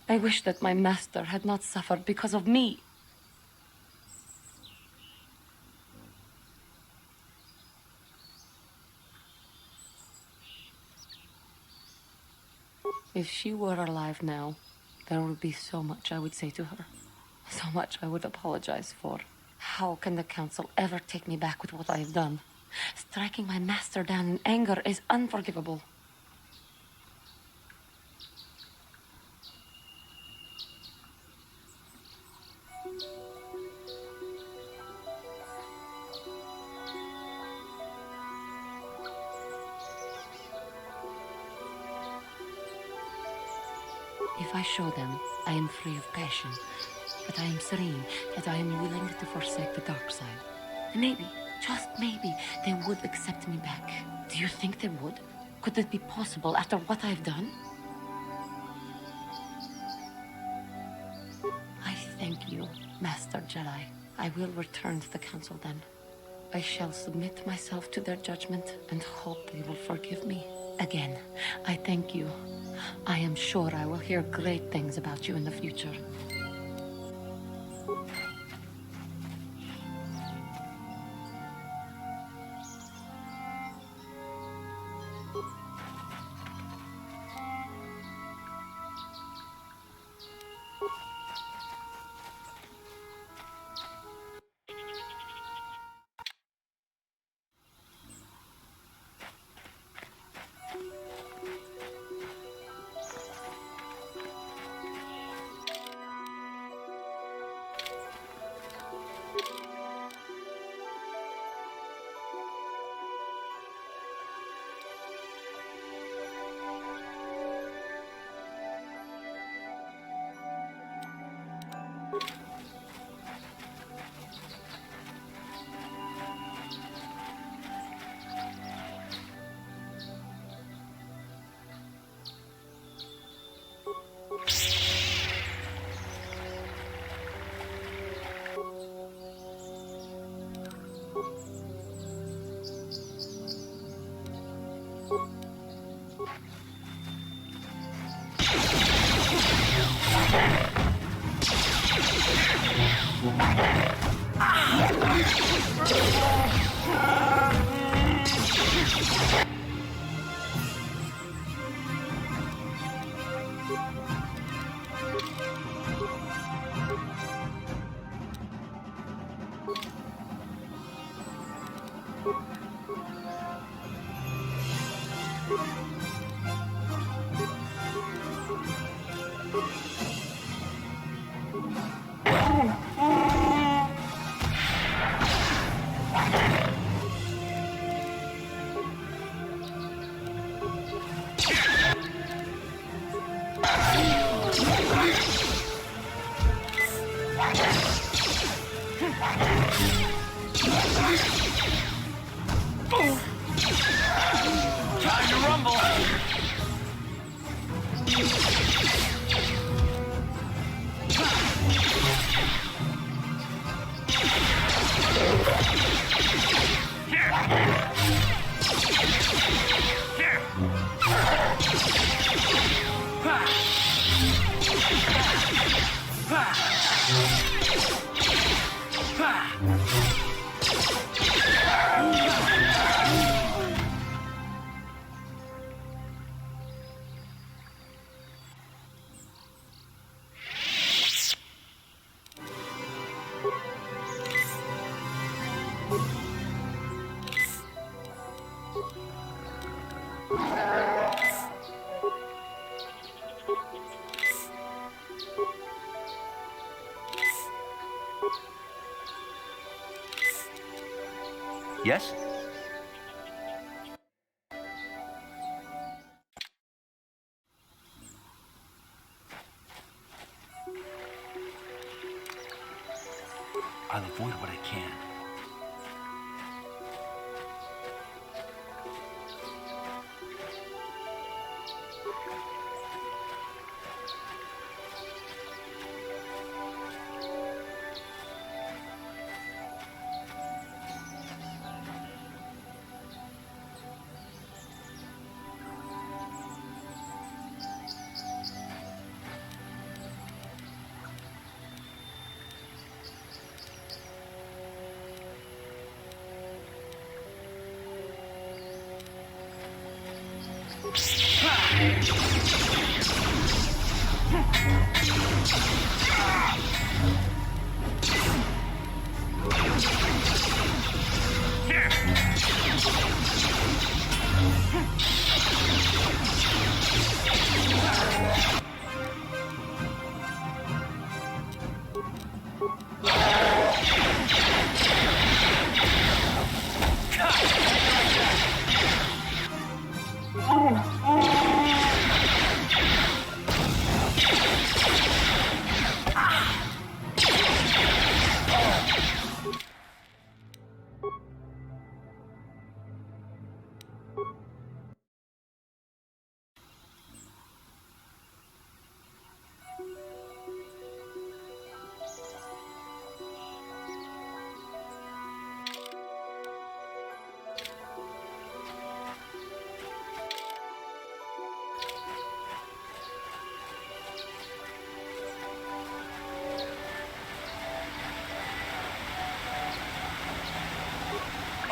I wish that my master had not suffered because of me. If she were alive now, there would be so much I would say to her. So much I would apologize for. How can the council ever take me back with what I have done? Striking my master down in anger is unforgivable. If I show them, I am free of passion. That I am serene, that I am willing to forsake the dark side. Maybe, just maybe, they would accept me back. Do you think they would? Could it be possible after what I've done? I thank you, Master Jedi. I will return to the council then. I shall submit myself to their judgment and hope they will forgive me. Again, I thank you. I am sure I will hear great things about you in the future. Time to rumble! Yes? I'll avoid what I can.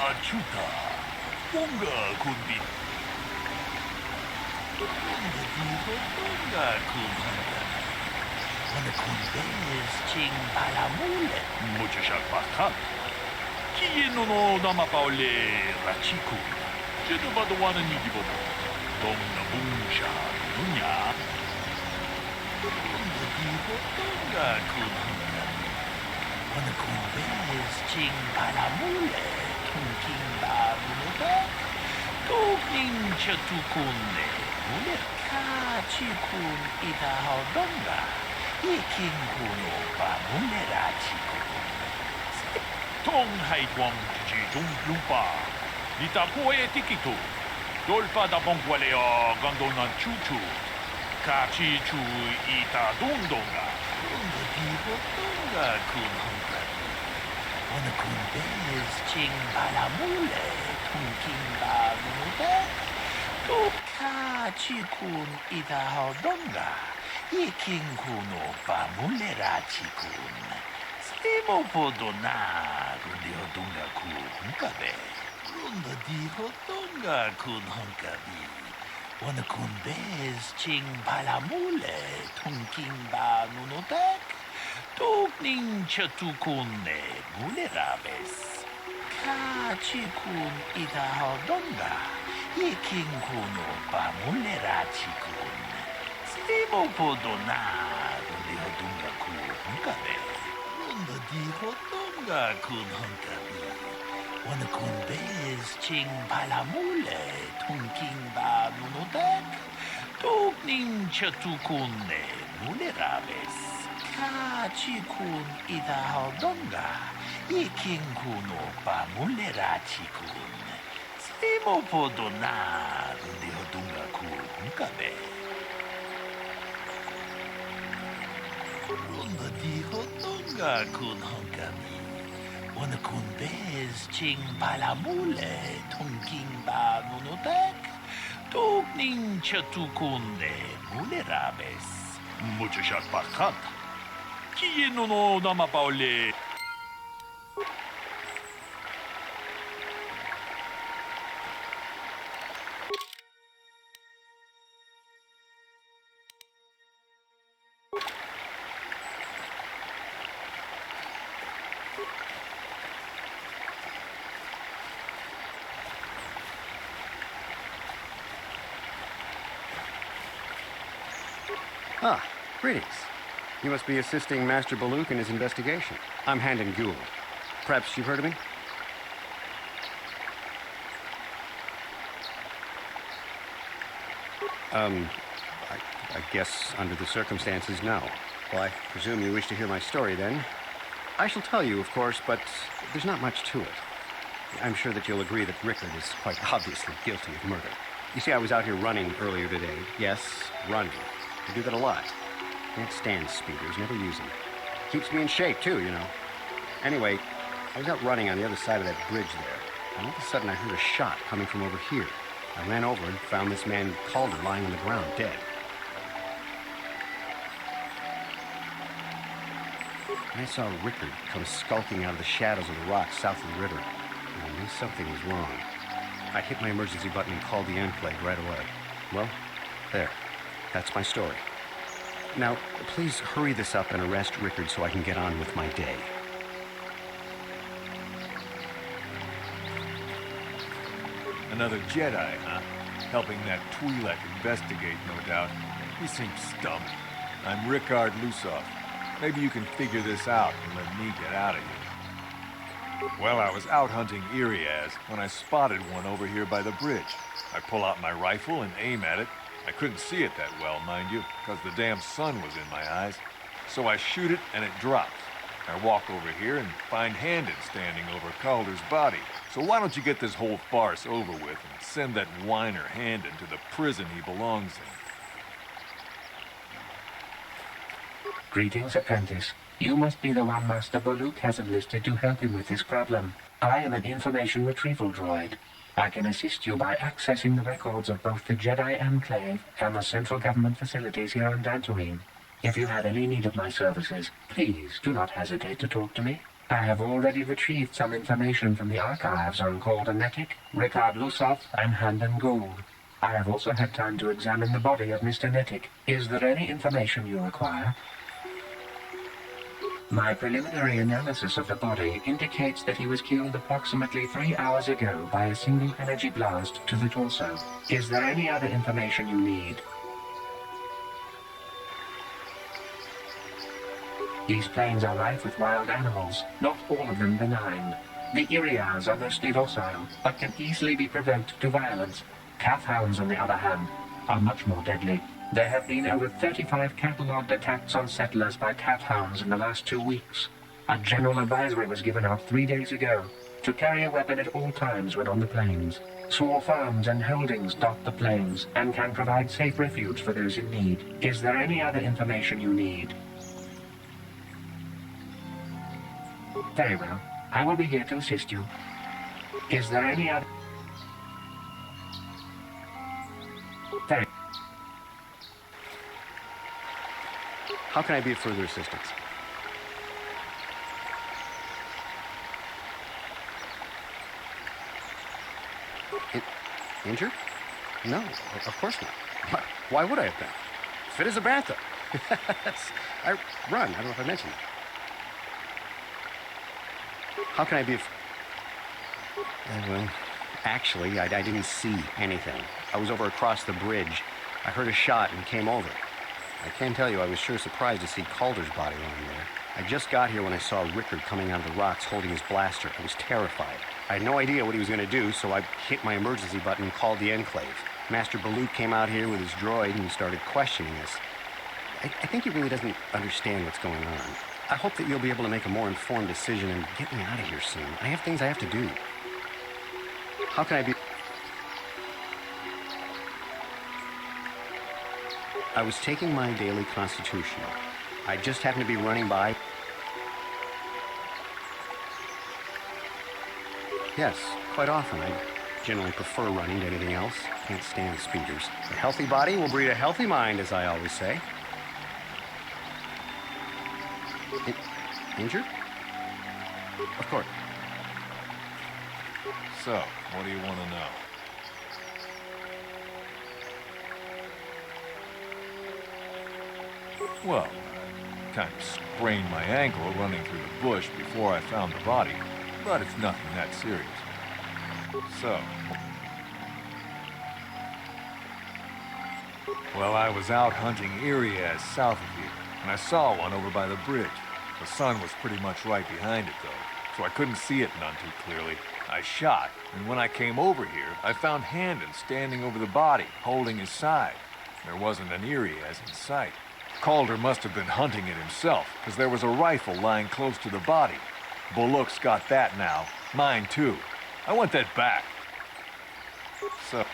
Achuta. Bunga kunbi. Bunga kunhanga. Wana kunbes ching palamule. Mucho shakbakan. Kiyeno no damapaole rachiku. Jedubadawana nigibobo. Donna bunsha dunya. Bunga kunhanga. Wana kunbes ching palamule. Tunking babunoda. Tokning chatukunne. Mule kachikun itahodonga. Iking kuno bamule rachikun. Tong haitwang ji jung lumpa. Nita poe tikitu. Dolpa da bongwaleo gandonan chuchu. Kachi chu ita dundonga. Dunga dibo dunga kun hungari. Wana kun bez ching balamule. Tunking bamude. Kachi kun ita hodonga. Iking kuno bamule rachikun. Slimo podona. Rundi hodunga kun hunkabe. Runda di hodunga kun hunkabi. Wana kun bez ching palamule. Tunking ba nunotek. Tukning chatukunne mule rabes. Kachi kun ita hodonga. Iking kuno bamule rachikun. Slimo podona. Rundi hodunga kun hunkabe. Runda di hodunga kun hunkabi. Wana kun bez ching palamule. Tunking ba nunotek. Tukning chatukunne mule rabes. Kachi kun ita hodonga. Iking kuno bamule rachikun. Slimo podona. Rundi hodunga kun hunkabe. Runda di hodunga kun hunkabi. Wana kun bez ching palamule. Tunking ba nunotek. Tukning chatukunne mule rabes. Mucho shakbakan. Kiyeno no damapaole. Ah, greetings. You must be assisting Master Baluk in his investigation. I'm Handon Gould. Perhaps you've heard of me? I guess under the circumstances, no. Well, I presume you wish to hear my story, then. I shall tell you, of course, but there's not much to it. I'm sure that you'll agree that Rickard is quite obviously guilty of murder. You see, I was out here running earlier today. Yes, running. I do that a lot. Can't stand speeders, never use them. Keeps me in shape, too, you know. Anyway, I was out running on the other side of that bridge there, and all of a sudden I heard a shot coming from over here. I ran over and found this man Calder lying on the ground, dead. I saw Rickard come skulking out of the shadows of the rocks south of the river, and I knew something was wrong. I hit my emergency button and called the Enclave right away. Well, there. That's my story. Now, please hurry this up and arrest Rickard so I can get on with my day. Another Jedi, huh? Helping that Twi'lek investigate, no doubt. He seems stumped. I'm Rickard Lusov. Maybe you can figure this out and let me get out of here. Well, I was out hunting Iriaz when I spotted one over here by the bridge. I pull out my rifle and aim at it. I couldn't see it that well, mind you, because the damn sun was in my eyes. So I shoot it and it drops. I walk over here and find Handon standing over Calder's body. So why don't you get this whole farce over with and send that whiner Handon to the prison he belongs in? Greetings, apprentice. You must be the one Master Baluk has enlisted to help him with this problem. I am an information retrieval droid. I can assist you by accessing the records of both the Jedi Enclave and the central government facilities here on Dantooine. If you have any need of my services, please do not hesitate to talk to me. I have already retrieved some information from the archives on Koldenetic, Ricard Lusov, and Handan Gould. I have also had time to examine the body of Mr. Netic. Is there any information you require? My preliminary analysis of the body indicates that he was killed approximately 3 hours ago by a single energy blast to the torso. Is there any other information you need? These plains are rife with wild animals, not all of them benign. The Iriars are mostly docile, but can easily be provoked to violence. Calf hounds, on the other hand, are much more deadly. There have been over 35 catalogued attacks on settlers by cat hounds in the last 2 weeks. A general advisory was given out 3 days ago to carry a weapon at all times when on the plains. Small farms and holdings dot the plains and can provide safe refuge for those in need. Is there any other information you need? Very well. I will be here to assist you. Is there any other... Very... How can I be of further assistance? Injured? No, of course not. Why would I have been? Fit as a bantha. I run. I don't know if I mentioned that. How can I be of... Well, actually, I didn't see anything. I was over across the bridge. I heard a shot and came over. I can tell you I was sure surprised to see Calder's body lying there. I just got here when I saw Rickard coming out of the rocks holding his blaster. I was terrified. I had no idea what he was going to do, so I hit my emergency button and called the Enclave. Master Balut came out here with his droid and started questioning us. I think he really doesn't understand what's going on. I hope that you'll be able to make a more informed decision and get me out of here soon. I have things I have to do. How can I be... I was taking my daily constitutional. I just happened to be running by... Yes, quite often. I generally prefer running to anything else. Can't stand speeders. A healthy body will breed a healthy mind, as I always say. Injured? Of course. So, what do you want to know? Well, I kind of sprained my ankle running through the bush before I found the body, but it's nothing that serious. So... Well, I was out hunting Irias south of here, and I saw one over by the bridge. The sun was pretty much right behind it, though, so I couldn't see it none too clearly. I shot, and when I came over here, I found Handan standing over the body, holding his side. There wasn't an Irias in sight. Calder must have been hunting it himself, because there was a rifle lying close to the body. Bullock's got that now. Mine, too. I want that back. So...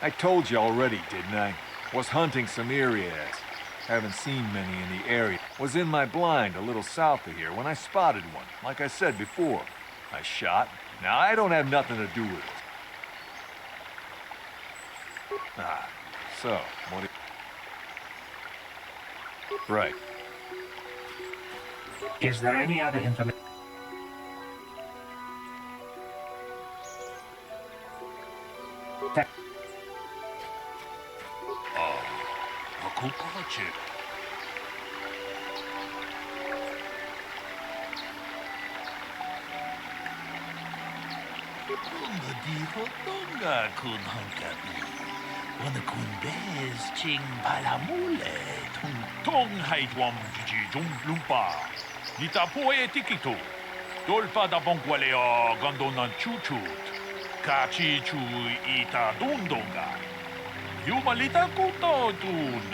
I told you already, didn't I? Was hunting some Irias. Haven't seen many in the area. Was in my blind a little south of here when I spotted one, like I said before. I shot. Now, I don't have nothing to do with it. Ah, so, what do you... Right. Is there any other information? Tonga kun hankabi. Wana kun bez ching palamule. Tong haitwam jiji jum lumpa. Nita poe tikito. Dolpa da bonkwaleo gandonan chuchut. Kachi chu ita dundonga. Yumalita kuto dun.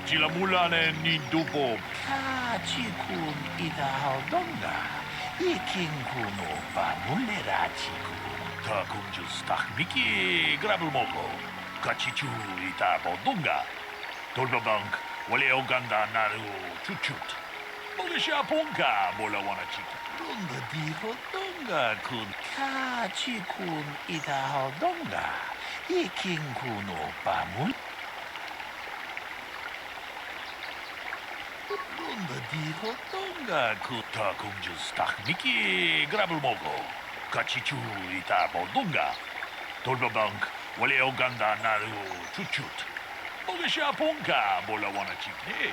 Chilamulane ni dubo. Kachi kun ita haldonga. Iking kuno pa mulera chiku. Ta kunjus takmiki grabumoko. Kachichu ita bodunga. Tolbabank wale oganda naru chuchut. Mogisha punka bola wana chiki. Lunga di hodonga kun kachi kun ita hodonga. Iking kuno pamul. Lunga di hodonga kuta kunjus takniki grabul mogo. Kachichu ita bodunga. Tolbabank wale oganda naru chuchut. Mogisha punka bola wana chiki.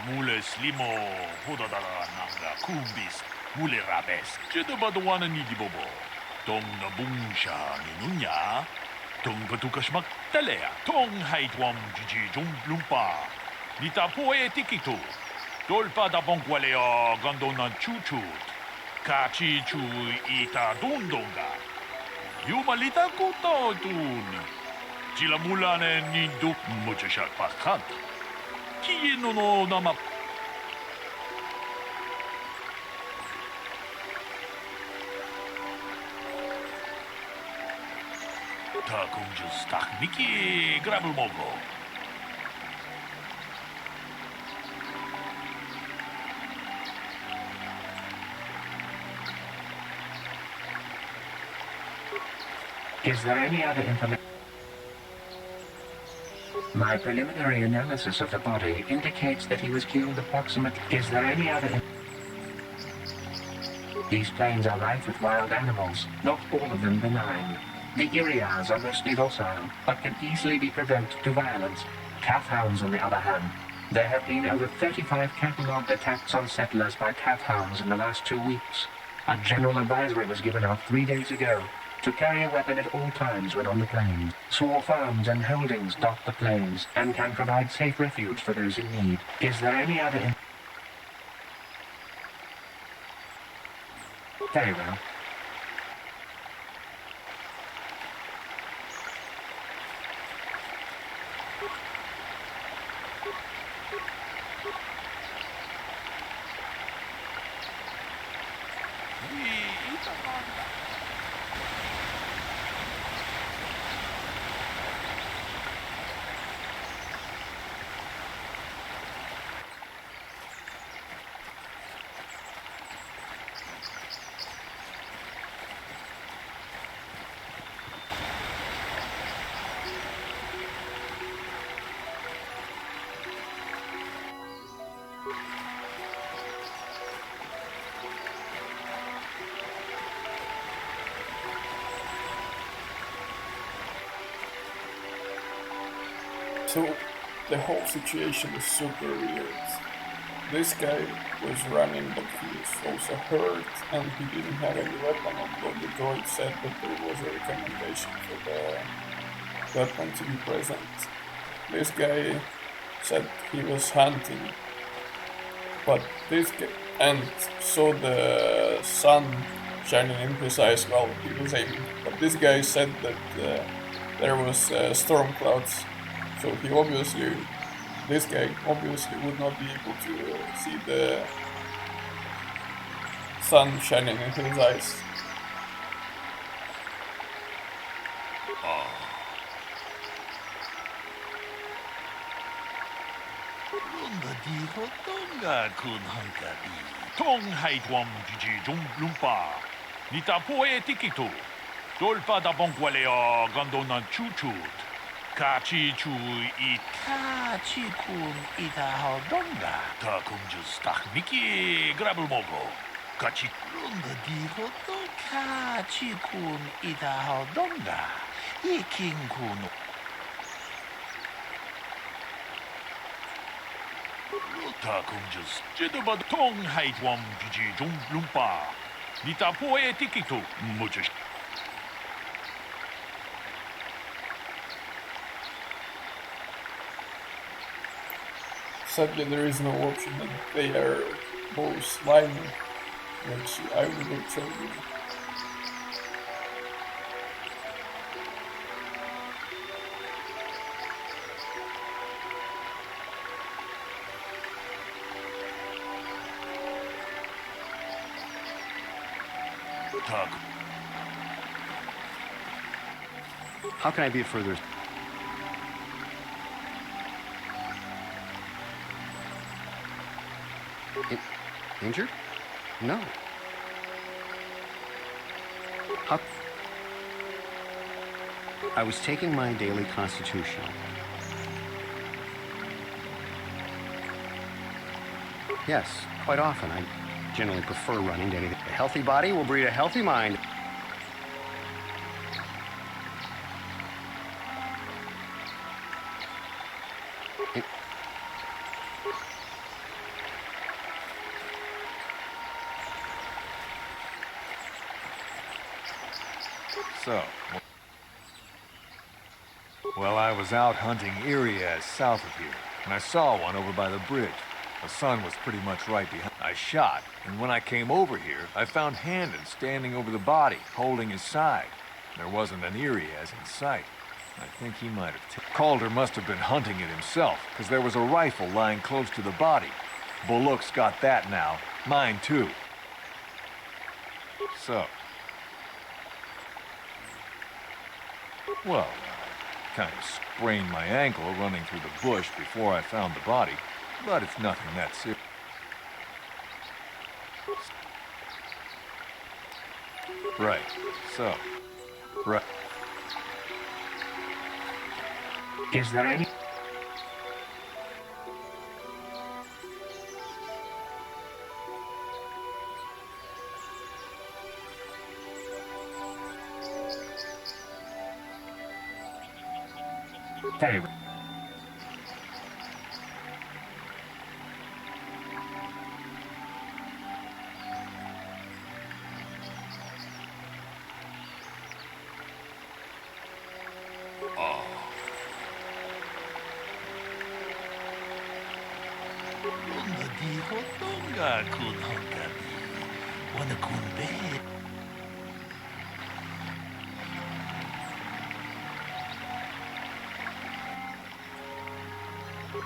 Mule slimo hodadara nanga kumbis mule rabes. Jeda badwana nidi bobo. Tong na bungsha ninunya. Tong patukashmak talea. Tong haitwam jiji lumpa. Nita poe tikitu. Dolpa da bonkwaleo gandona chuchut. Kachi chu ita dundonga. Yumalita kuto tuni. Chilamulane nindu muchashak paskant. Kiyino no nama. Ta kunjus takniki grabul mogo. Is there any other information? My preliminary analysis of the body indicates that he was killed approximately. Is there any other? These plains are rife with wild animals, not all of them benign. The Irias are mostly docile, but can easily be provoked to violence. Calf hounds, on the other hand. There have been over 35 catalogued attacks on settlers by calf hounds in the last 2 weeks. A general advisory was given out 3 days ago to carry a weapon at all times when on the plains. Small farms and holdings dot the plains and can provide safe refuge for those in need. Is there any other... Very well. So the whole situation is super weird. This guy was running, but he was also hurt, and he didn't have any weapon, although the droid said that there was a recommendation for the weapon to be present. This guy said he was hunting, but this guy, and saw the sun shining in his eyes while he was aiming, but this guy said that there was storm clouds. So he obviously, this guy obviously would not be able to see the sun shining in his eyes. Lunga di hodonga kun hankari. Tong haitwam jiji lumpa. Nita poe tikitu. Dolpa da bonkwaleo gandona chuchut. Kachi chu itachi kun ita hodonga. Ta kunjus takniki grabul mogo. Kachi lunga di hodonga. Kachi kun ita hodonga. Iking kun. Ta kunjus jedubad tong haitwam jiji lumpa. Nita poe tikitu. Muchas. Sadly, there is no option that they are both slimy, which I will tell you. How can I be of further... Injured? No. Up. I was taking my daily constitutional. Yes, quite often. I generally prefer running to anything. A healthy body will breed a healthy mind. So, well, I was out hunting Irias south of here, and I saw one over by the bridge. The sun was pretty much right behind. I shot, and when I came over here, I found Handon standing over the body, holding his side. There wasn't an Irias in sight. I think he might have Calder must have been hunting it himself, because there was a rifle lying close to the body. Bullock's got that now. Mine, too. So... well, I kind of sprained my ankle running through the bush before I found the body, but it's nothing that serious. Right, so, right. Is there any... Very well.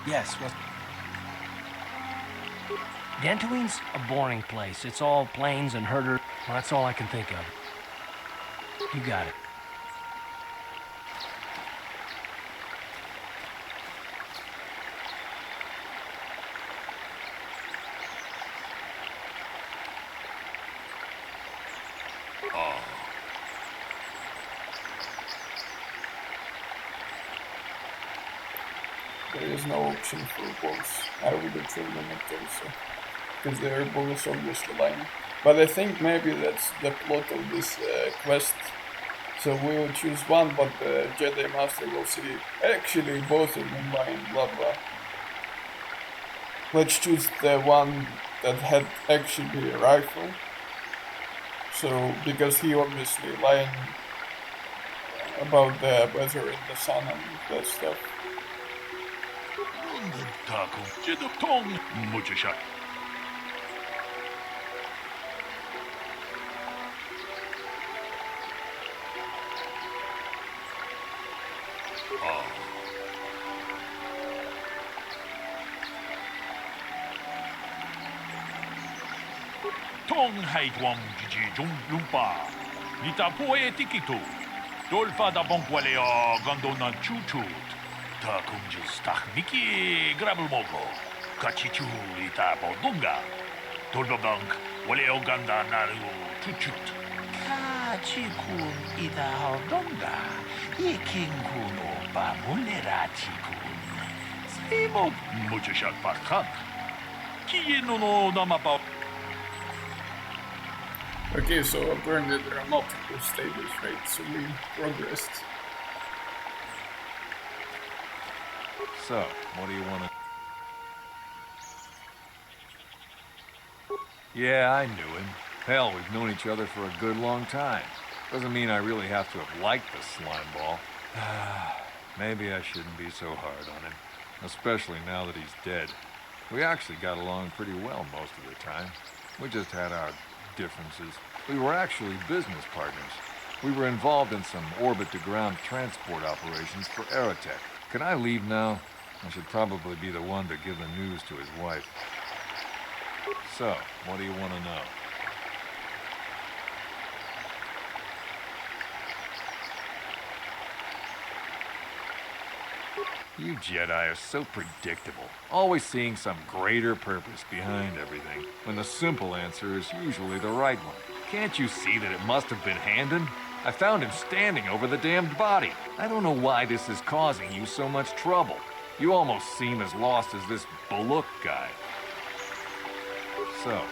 Yes, well... Dantooine's a boring place. It's all plains and herder. Well, that's all I can think of. You got it. There is no option for bulls. I would have chosen it also, because their bulls obviously lying. But I think maybe that's the plot of this quest. So we will choose one, but the Jedi Master will see actually both of them lying, blah blah. Let's choose the one that had actually a rifle. So, because he obviously lying about the weather in the sun and that stuff. Tong hai tuam jiji jung lumpa. Nita poe tikitu. Dolfa da bonkwaleo gondona chuchut. Ta kunjus takniki grabulmogo. Kachichu ita bodunga. Dolbabank waleo ganda naru chuchut. Kachikun ita hodonga. Ikinkun opa mulera chikun. Simo muchashat parkak. Kieno no namapa. Okay, so apparently there are multiple stages, right? So we progressed. So, what do you want to... Yeah, I knew him. Hell, we've known each other for a good long time. Doesn't mean I really have to have liked the slimeball. Maybe I shouldn't be so hard on him. Especially now that he's dead. We actually got along pretty well most of the time. We just had our differences. We were actually business partners. We were involved in some orbit-to-ground transport operations for Aerotech. Can I leave now? I should probably be the one to give the news to his wife. So, what do you want to know? You Jedi are so predictable, always seeing some greater purpose behind everything, when the simple answer is usually the right one. Can't you see that it must have been Handon? I found him standing over the damned body. I don't know why this is causing you so much trouble. You almost seem as lost as this Baluk guy. So,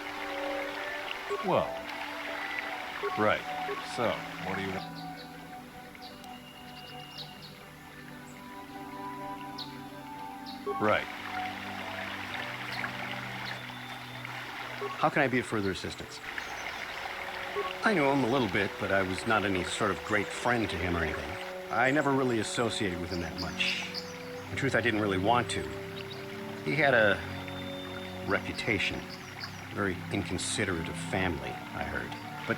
well, right, so, what do you want? Right. How can I be of further assistance? I knew him a little bit, but I was not any sort of great friend to him or anything. I never really associated with him that much. In truth, I didn't really want to. He had a reputation. Very inconsiderate of family, I heard. But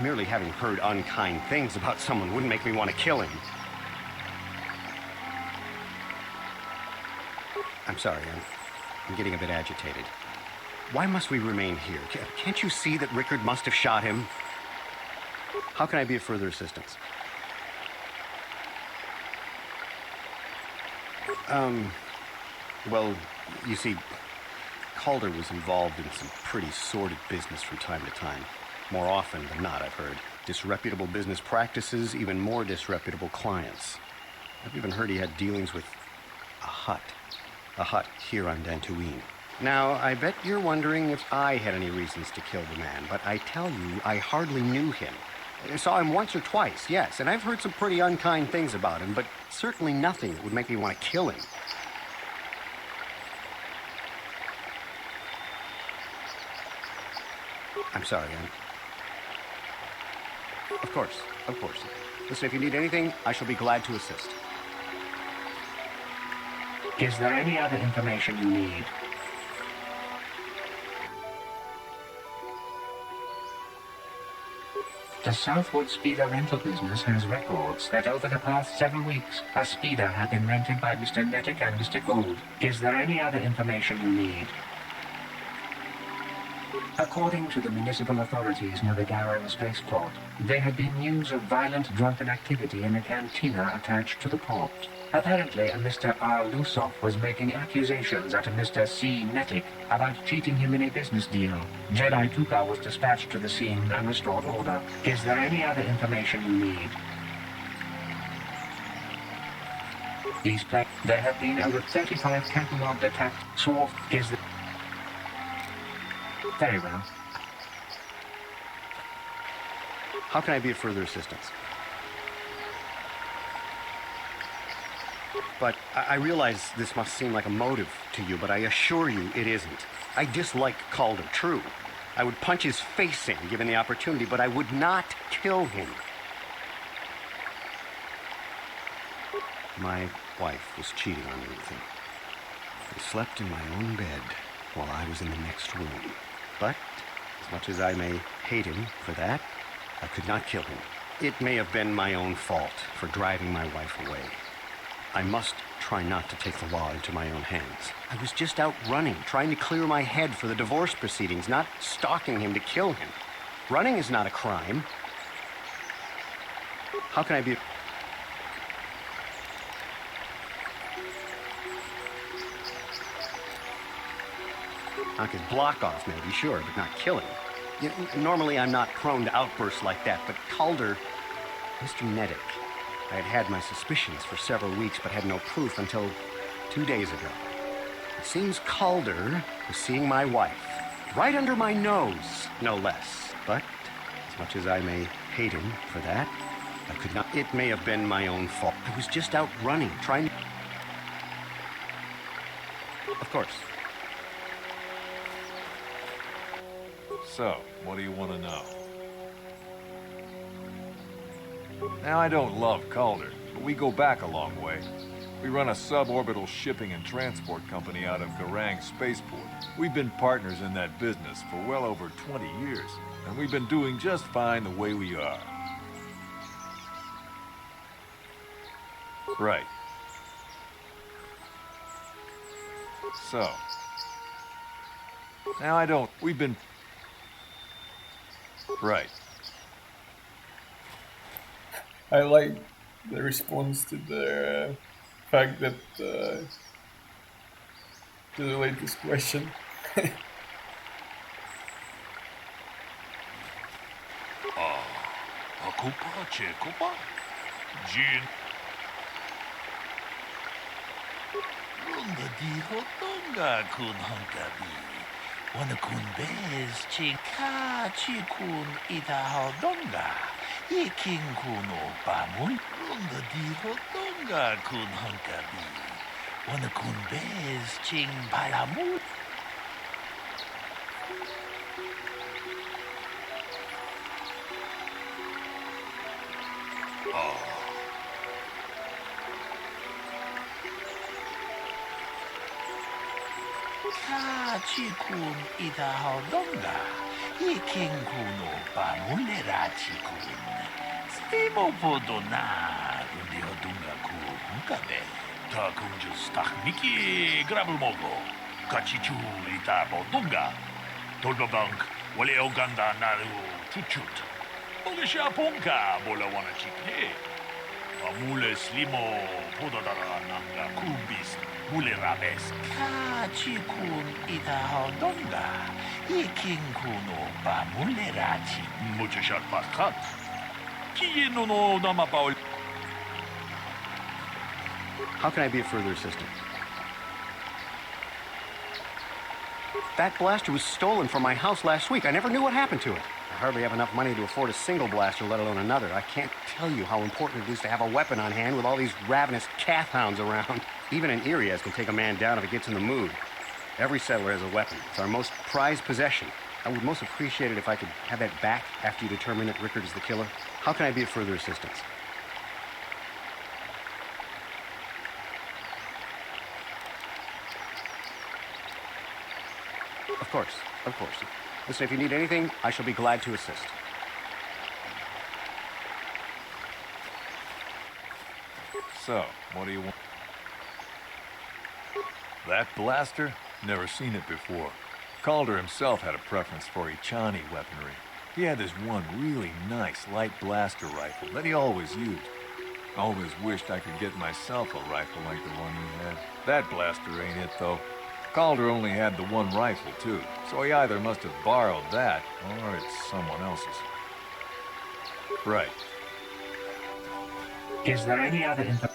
merely having heard unkind things about someone wouldn't make me want to kill him. I'm sorry, I'm getting a bit agitated. Why must we remain here? Can't you see that Rickard must have shot him? How can I be of further assistance? Well, you see, Calder was involved in some pretty sordid business from time to time. More often than not, I've heard. Disreputable business practices, even more disreputable clients. I've even heard he had dealings with a hut here on Dantooine. Now, I bet you're wondering if I had any reasons to kill the man, but I tell you, I hardly knew him. I saw him once or twice, yes, and I've heard some pretty unkind things about him, but certainly nothing that would make me want to kill him. I'm sorry, Of course. Listen, if you need anything, I shall be glad to assist. Is there any other information you need? The Southwood Speeder rental business has records that over the past several weeks, a speeder had been rented by Mr. Nettic and Mr. Gould. Is there any other information you need? According to the municipal authorities near the Garrow spaceport, there had been news of violent drunken activity in a cantina attached to the port. Apparently, a Mr. R. Lusoff was making accusations at a Mr. C. Nettic about cheating him in a business deal. Jedi Tuka was dispatched to the scene and restored order. Is there any other information you need? There have been over 35 cataloged attacks. Swarf is the... Very well. How can I be of further assistance? But I realize this must seem like a motive to you, but I assure you it isn't. I dislike Calder, true. I would punch his face in, given the opportunity, but I would not kill him. My wife was cheating on me with him. I slept in my own bed while I was in the next room. But, as much as I may hate him for that, I could not kill him. It may have been my own fault for driving my wife away. I must try not to take the law into my own hands. I was just out running, trying to clear my head for the divorce proceedings, not stalking him to kill him. Running is not a crime. How can I be... I could block off, maybe, sure, but not kill him. Normally, I'm not prone to outbursts like that, but Calder, Mr. Nettic, I had had my suspicions for several weeks, but had no proof until 2 days ago. It seems Calder was seeing my wife, right under my nose, no less. But, as much as I may hate him for that, I could not... It may have been my own fault. I was just out running, trying to... Of course. So, what do you want to know? Now, I don't love Calder, but we go back a long way. We run a suborbital shipping and transport company out of Garang Spaceport. We've been partners in that business for well over 20 years, and we've been doing just fine the way we are. Right. So. Now, I don't... We've been... Right. I like the response to the fact that to delete this question. Akupa Chekopa Jin Runda di Hotonga kun Hunkabi Wanakun Bez Chika Chikun Ita Hodonga Yikin Kuno Bamun Runda di Hotonga kun Hunkabi Wanakun Bez Ching Palamut Chikun ida hodonga, yikin kuno pamulera chikun. Stimo podona, rundi hodunga kun kabe. Ta kunjus takmiki grabulmogo. Kachichu ita bodunga. Tolbabank, wale oganda naru chuchut. Olisha ponka bola wana chikne. Amule slimo podadara nanga kubis. Mulerabes Kachikun ita hodonga Yikin kuno pa mulerachi Muchashat pakat Kiyeno no namapaul. How can I be of further assistance? That blaster was stolen from my house last week. I never knew what happened to it. I hardly have enough money to afford a single blaster, let alone another. I can't tell you how important it is to have a weapon on hand with all these ravenous cath hounds around. Even an Irias can take a man down if it gets in the mood. Every settler has a weapon. It's our most prized possession. I would most appreciate it if I could have that back after you determine that Rickard is the killer. How can I be of further assistance? Of course, of course. Listen, if you need anything, I shall be glad to assist. So, what do you want? That blaster? Never seen it before. Calder himself had a preference for Echani weaponry. He had this one really nice light blaster rifle that he always used. Always wished I could get myself a rifle like the one he had. That blaster ain't it, though. Calder only had the one rifle, too, so he either must have borrowed that, or it's someone else's. Right. Is there any other info?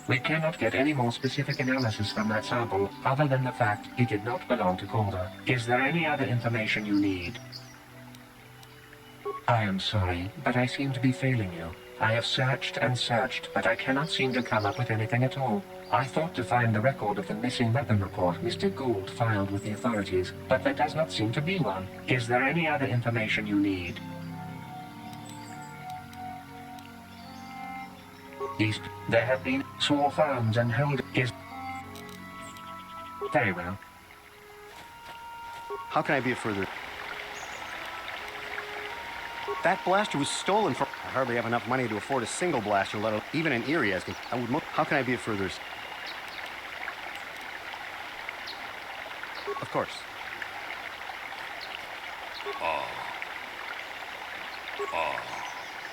We cannot get any more specific analysis from that sample, other than the fact it did not belong to Calder. Is there any other information you need? I am sorry, but I seem to be failing you. I have searched and searched, but I cannot seem to come up with anything at all. I thought to find the record of the missing weapon report Mr. Gould filed with the authorities, but there does not seem to be one. Is there any other information you need? There have been small farms and hold is... Very well. How can I be of further... That blaster was stolen from... I hardly have enough money to afford a single blaster, let alone even an Irias. How can I be of further... Of course.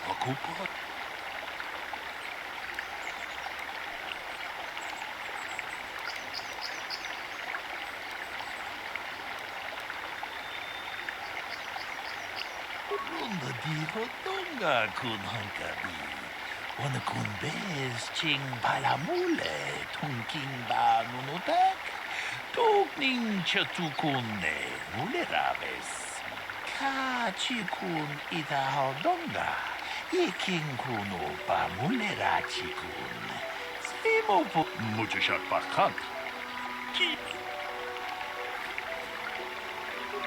Akupa? Runda di Hotonga kun Hunkabi. Wanakun Bez Ching Palamule Tunking Ba Nunutak. Tokning Chatukune Mulerabes. Kachikun Ita Hodonga. Yikin Kuno Ba Mulerachikun. Simo po Muchashat Pakat.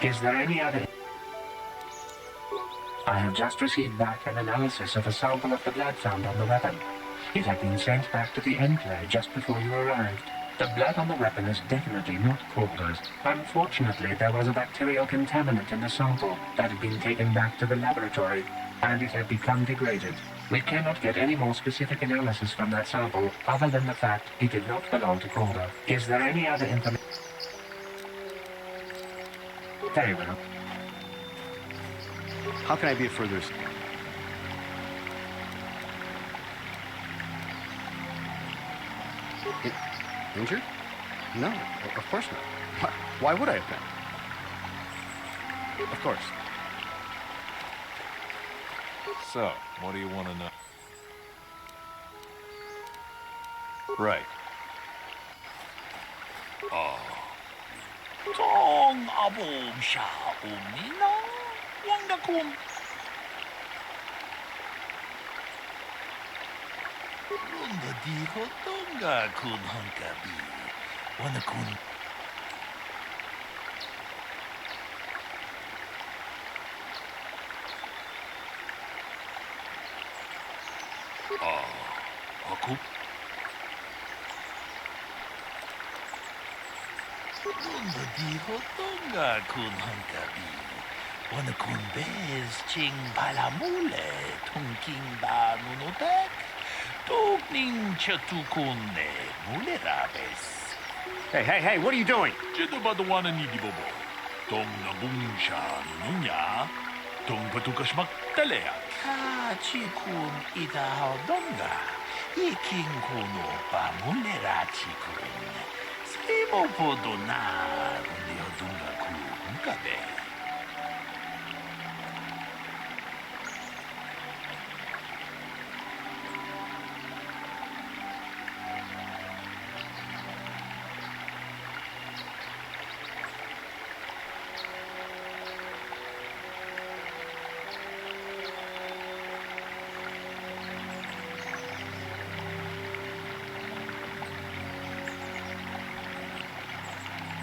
Is there any other... I have just received back an analysis of a sample of the blood found on the weapon. It had been sent back to the Enclave just before you arrived. The blood on the weapon is definitely not Calder's. Unfortunately, there was a bacterial contaminant in the sample that had been taken back to the laboratory, and it had become degraded. We cannot get any more specific analysis from that sample other than the fact it did not belong to Calder. Is there any other information? Very well. How can I be of further... Injured? No, of course not. Why would I have been? Of course. So, what do you want to know? Right. Tong abom siya umina. Wanda kun. Runda diho tonga kun hankabi. Wanda kun. Aku. Runda diho tonga kun hankabi. Wanda kun bez ching palamule tungking ba nunotek. Tugning chatukune mule rabes. Hey, what are you doing? Jito ba dawana ni di bobo? Tong nabung siya nunya. Tong patukas magtalea. Kachikun itahao donga. Iking kuno pa mule rachikun. Simo podo na undio dunga ku unkabe.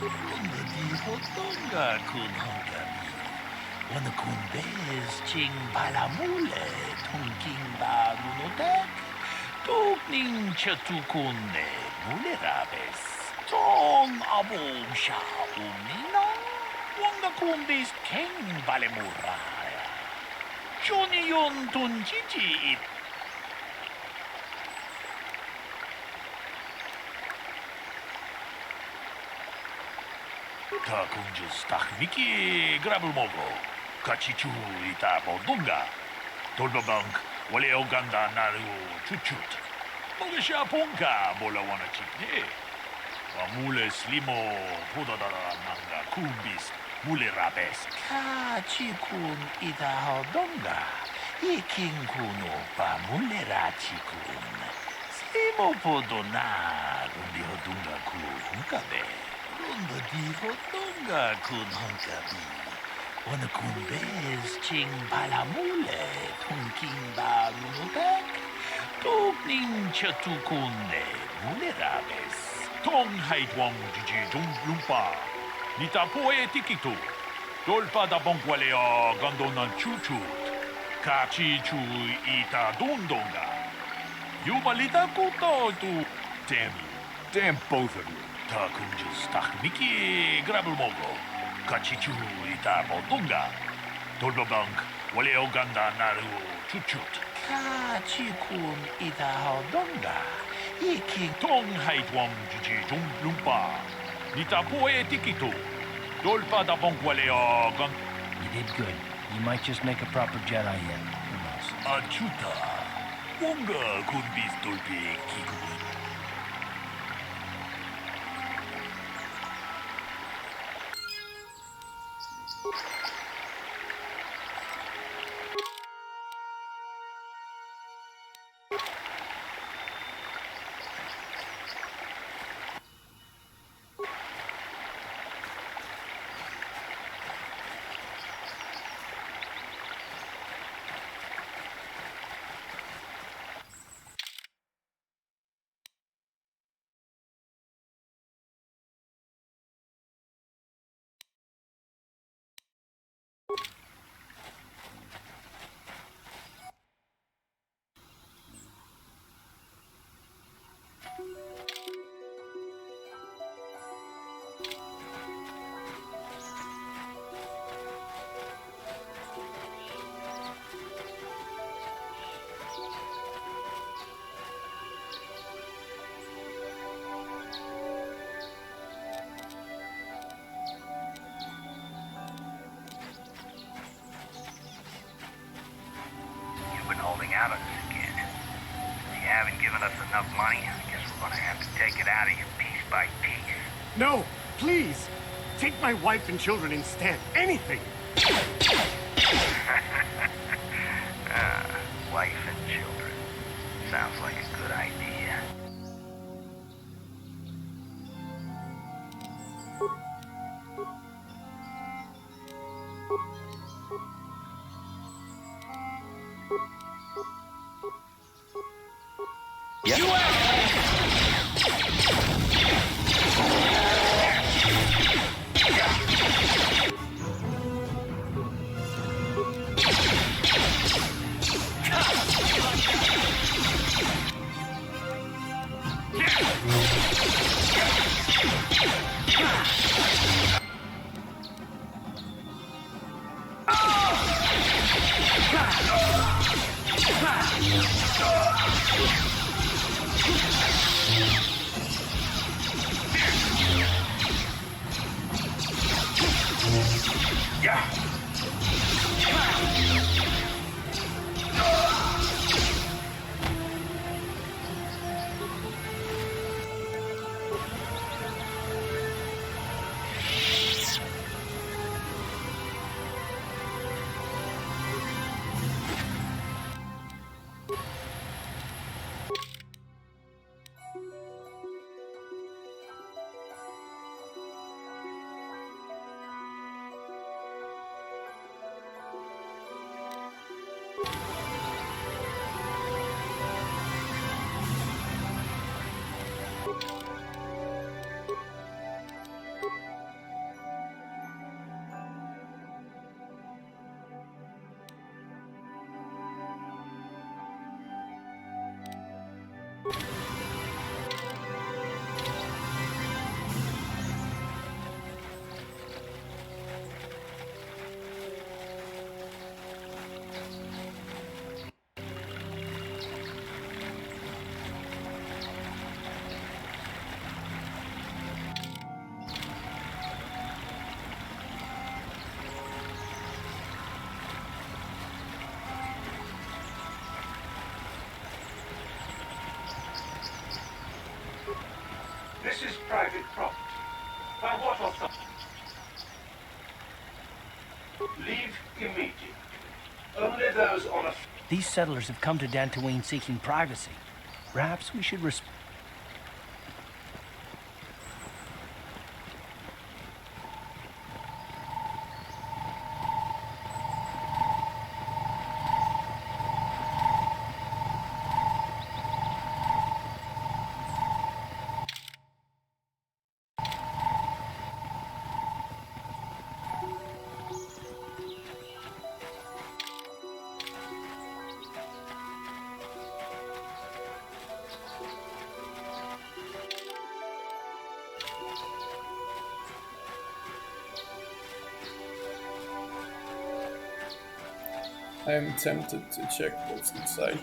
Runda diho tonga kun hankabi. Wanda kun bez ching palamule tungking ba nunotek. Tugning chatukune mule rabes. Tong abom siya umina. Wanda kun bez king balemuraya. Johnny yon tunjiji it. Takunjus takmiki grabulmogo. Kachichu ita bodunga. Tolbabank wale oganda naru chuchut. Mogesha ponka bola wana chikne. Wamule slimo hudadara manga kumbis mule rabes. Kachikun ita hodonga. Iking kuno pa mule rachikun. Slimo podona rundi hodunga ku hunkabe. Runda diho tonga kun hankabi. Wana kun bez ching palamule tungking ba nunotek. Tugning chatukune mule rabes. Tong haitwang jiji jung lumpa. Nita poe tikitu. Dolpa da bonkwalea gandonan chuchut. Kachi chu ita dundonga. Yumalita kuto tu. Damn you. Damn both of you. Takunjus takmiki grabulmogo. Kachichu ita bodunga. Tolbabank wale oganda naru chuchut. Kachikun ita hodonga. Iking tong haitwam jiji jung lumpa. Nita poe tikitu. Dolpa da bonkwale gan. You did good. You might just make a proper Jedi yet. Who knows? Achuta. Wonga kun bis dolpe kikun. Out of this again. They haven't given us enough money. I guess we're gonna have to take it out of you piece by piece. No, please! Take my wife and children instead. Anything! Wife and children. Sounds like a good idea. This is private property. By what authority? Leave immediately. Only those on a... These settlers have come to Dantooine seeking privacy. Perhaps we should respect. I am tempted to check what's inside.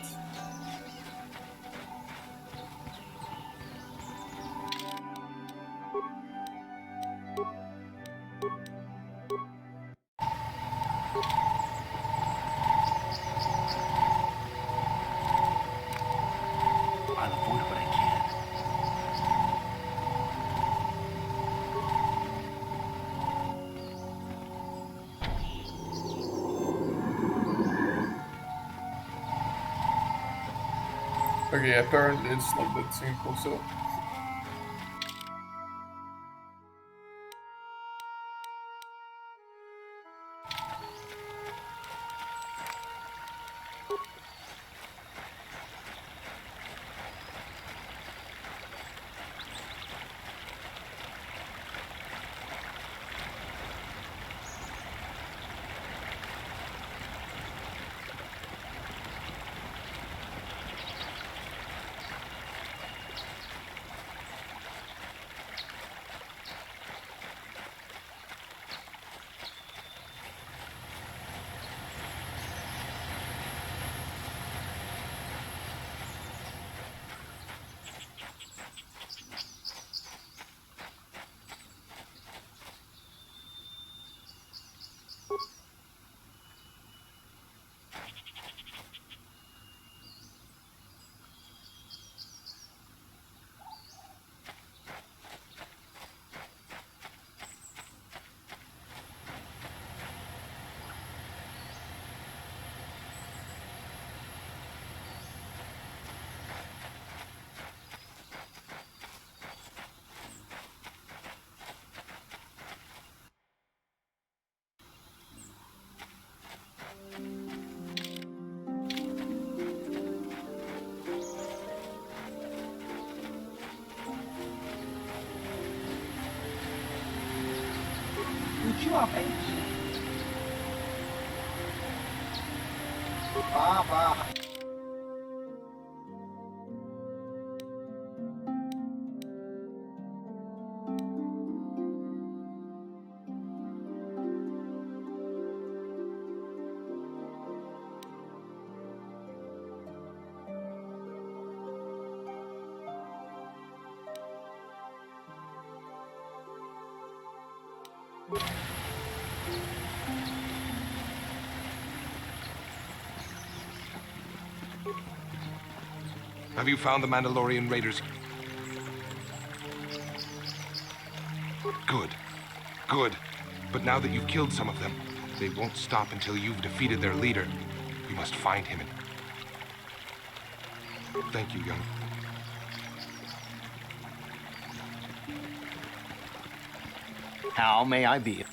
I'll avoid what I can. Okay, apparently it's not that simple, so... thank you. Bye-bye. Have you found the Mandalorian raiders? Good. Good. But now that you've killed some of them, they won't stop until you've defeated their leader. You must find him and... Thank you, young. How may I be?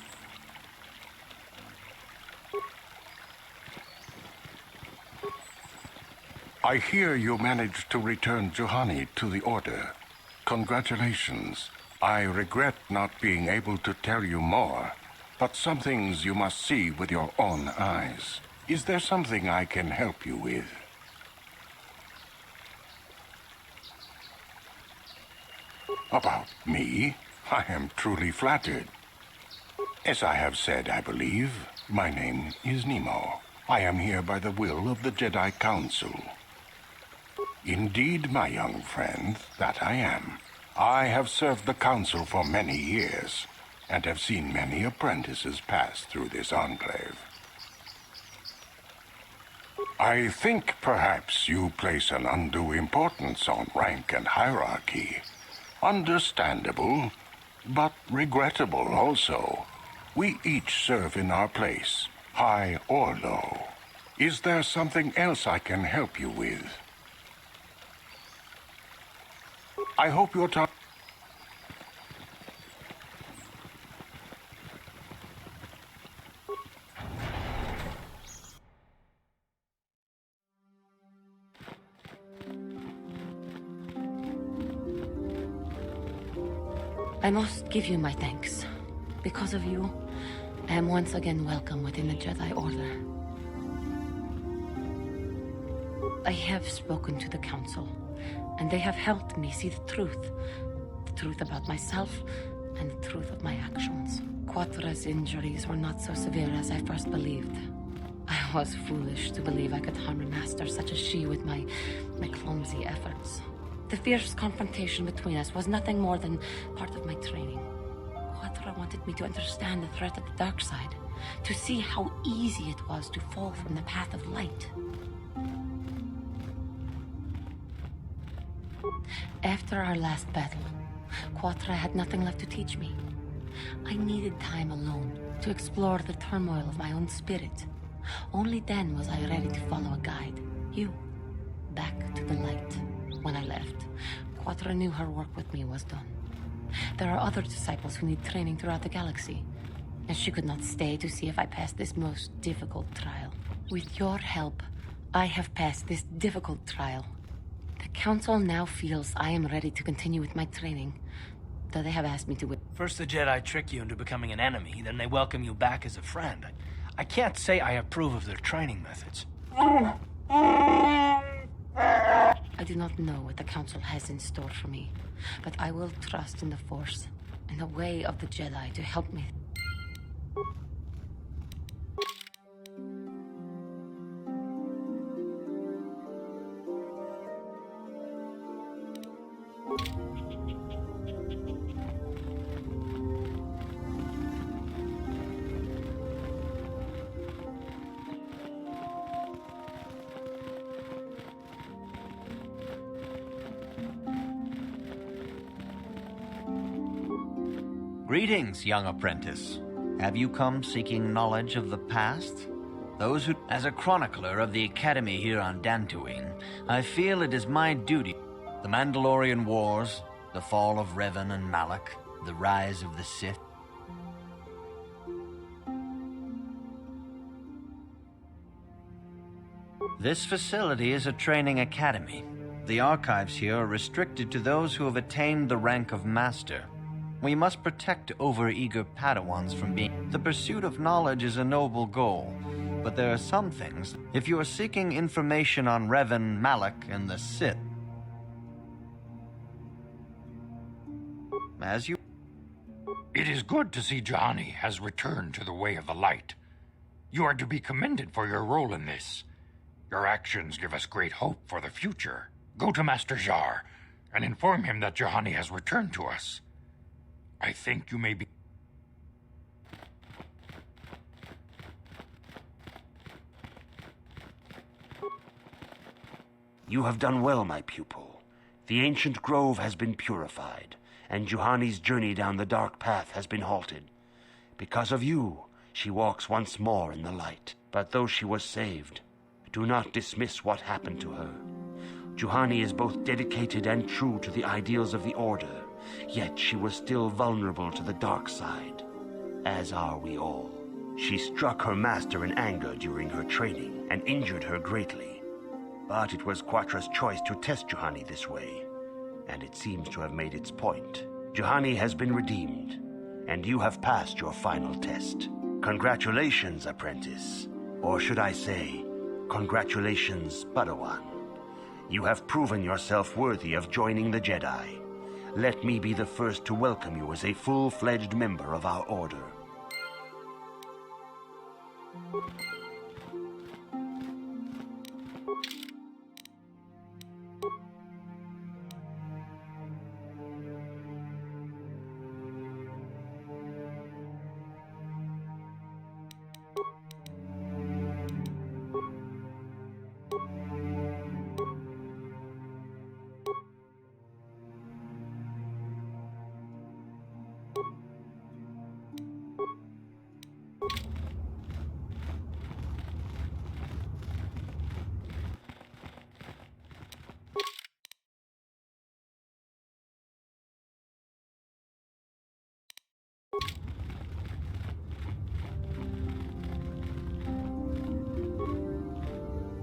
I hear you managed to return Juhani to the Order. Congratulations. I regret not being able to tell you more, but some things you must see with your own eyes. Is there something I can help you with? About me? I am truly flattered. As I have said, I believe, my name is Nemo. I am here by the will of the Jedi Council. Indeed, my young friend, that I am. I have served the Council for many years, and have seen many apprentices pass through this enclave. I think perhaps you place an undue importance on rank and hierarchy. Understandable, but regrettable also. We each serve in our place, high or low. Is there something else I can help you with? I hope your time... I must give you my thanks. Because of you, I am once again welcome within the Jedi Order. I have spoken to the Council, and they have helped me see the truth about myself and the truth of my actions. Quatra's injuries were not so severe as I first believed. I was foolish to believe I could harm a master such as she with my clumsy efforts. The fierce confrontation between us was nothing more than part of my training. Quatra wanted me to understand the threat of the dark side, to see how easy it was to fall from the path of light. After our last battle, Quatra had nothing left to teach me. I needed time alone to explore the turmoil of my own spirit. Only then was I ready to follow a guide. You. Back to the light. When I left, Quatra knew her work with me was done. There are other disciples who need training throughout the galaxy, and she could not stay to see if I passed this most difficult trial. With your help, I have passed this difficult trial. The Council now feels I am ready to continue with my training, though they have asked me to wait. First the Jedi trick you into becoming an enemy, then they welcome you back as a friend. I can't say I approve of their training methods. I do not know what the Council has in store for me, but I will trust in the Force and the way of the Jedi to help me. Greetings, young apprentice. Have you come seeking knowledge of the past? Those who... As a chronicler of the Academy here on Dantooine, I feel it is my duty. The Mandalorian Wars, the fall of Revan and Malak, the rise of the Sith. This facility is a training academy. The archives here are restricted to those who have attained the rank of Master. We must protect overeager Padawans from being... The pursuit of knowledge is a noble goal, but there are some things... If you are seeking information on Revan, Malak, and the Sith... As you... It is good to see Juhani has returned to the way of the light. You are to be commended for your role in this. Your actions give us great hope for the future. Go to Master Jar and inform him that Juhani has returned to us. I think you may be... You have done well, my pupil. The ancient grove has been purified, and Juhani's journey down the dark path has been halted. Because of you, she walks once more in the light. But though she was saved, do not dismiss what happened to her. Juhani is both dedicated and true to the ideals of the Order, yet she was still vulnerable to the dark side, as are we all. She struck her master in anger during her training and injured her greatly. But it was Quatra's choice to test Juhani this way, and it seems to have made its point. Juhani has been redeemed, and you have passed your final test. Congratulations, apprentice. Or should I say, congratulations, Padawan. You have proven yourself worthy of joining the Jedi. Let me be the first to welcome you as a full-fledged member of our Order.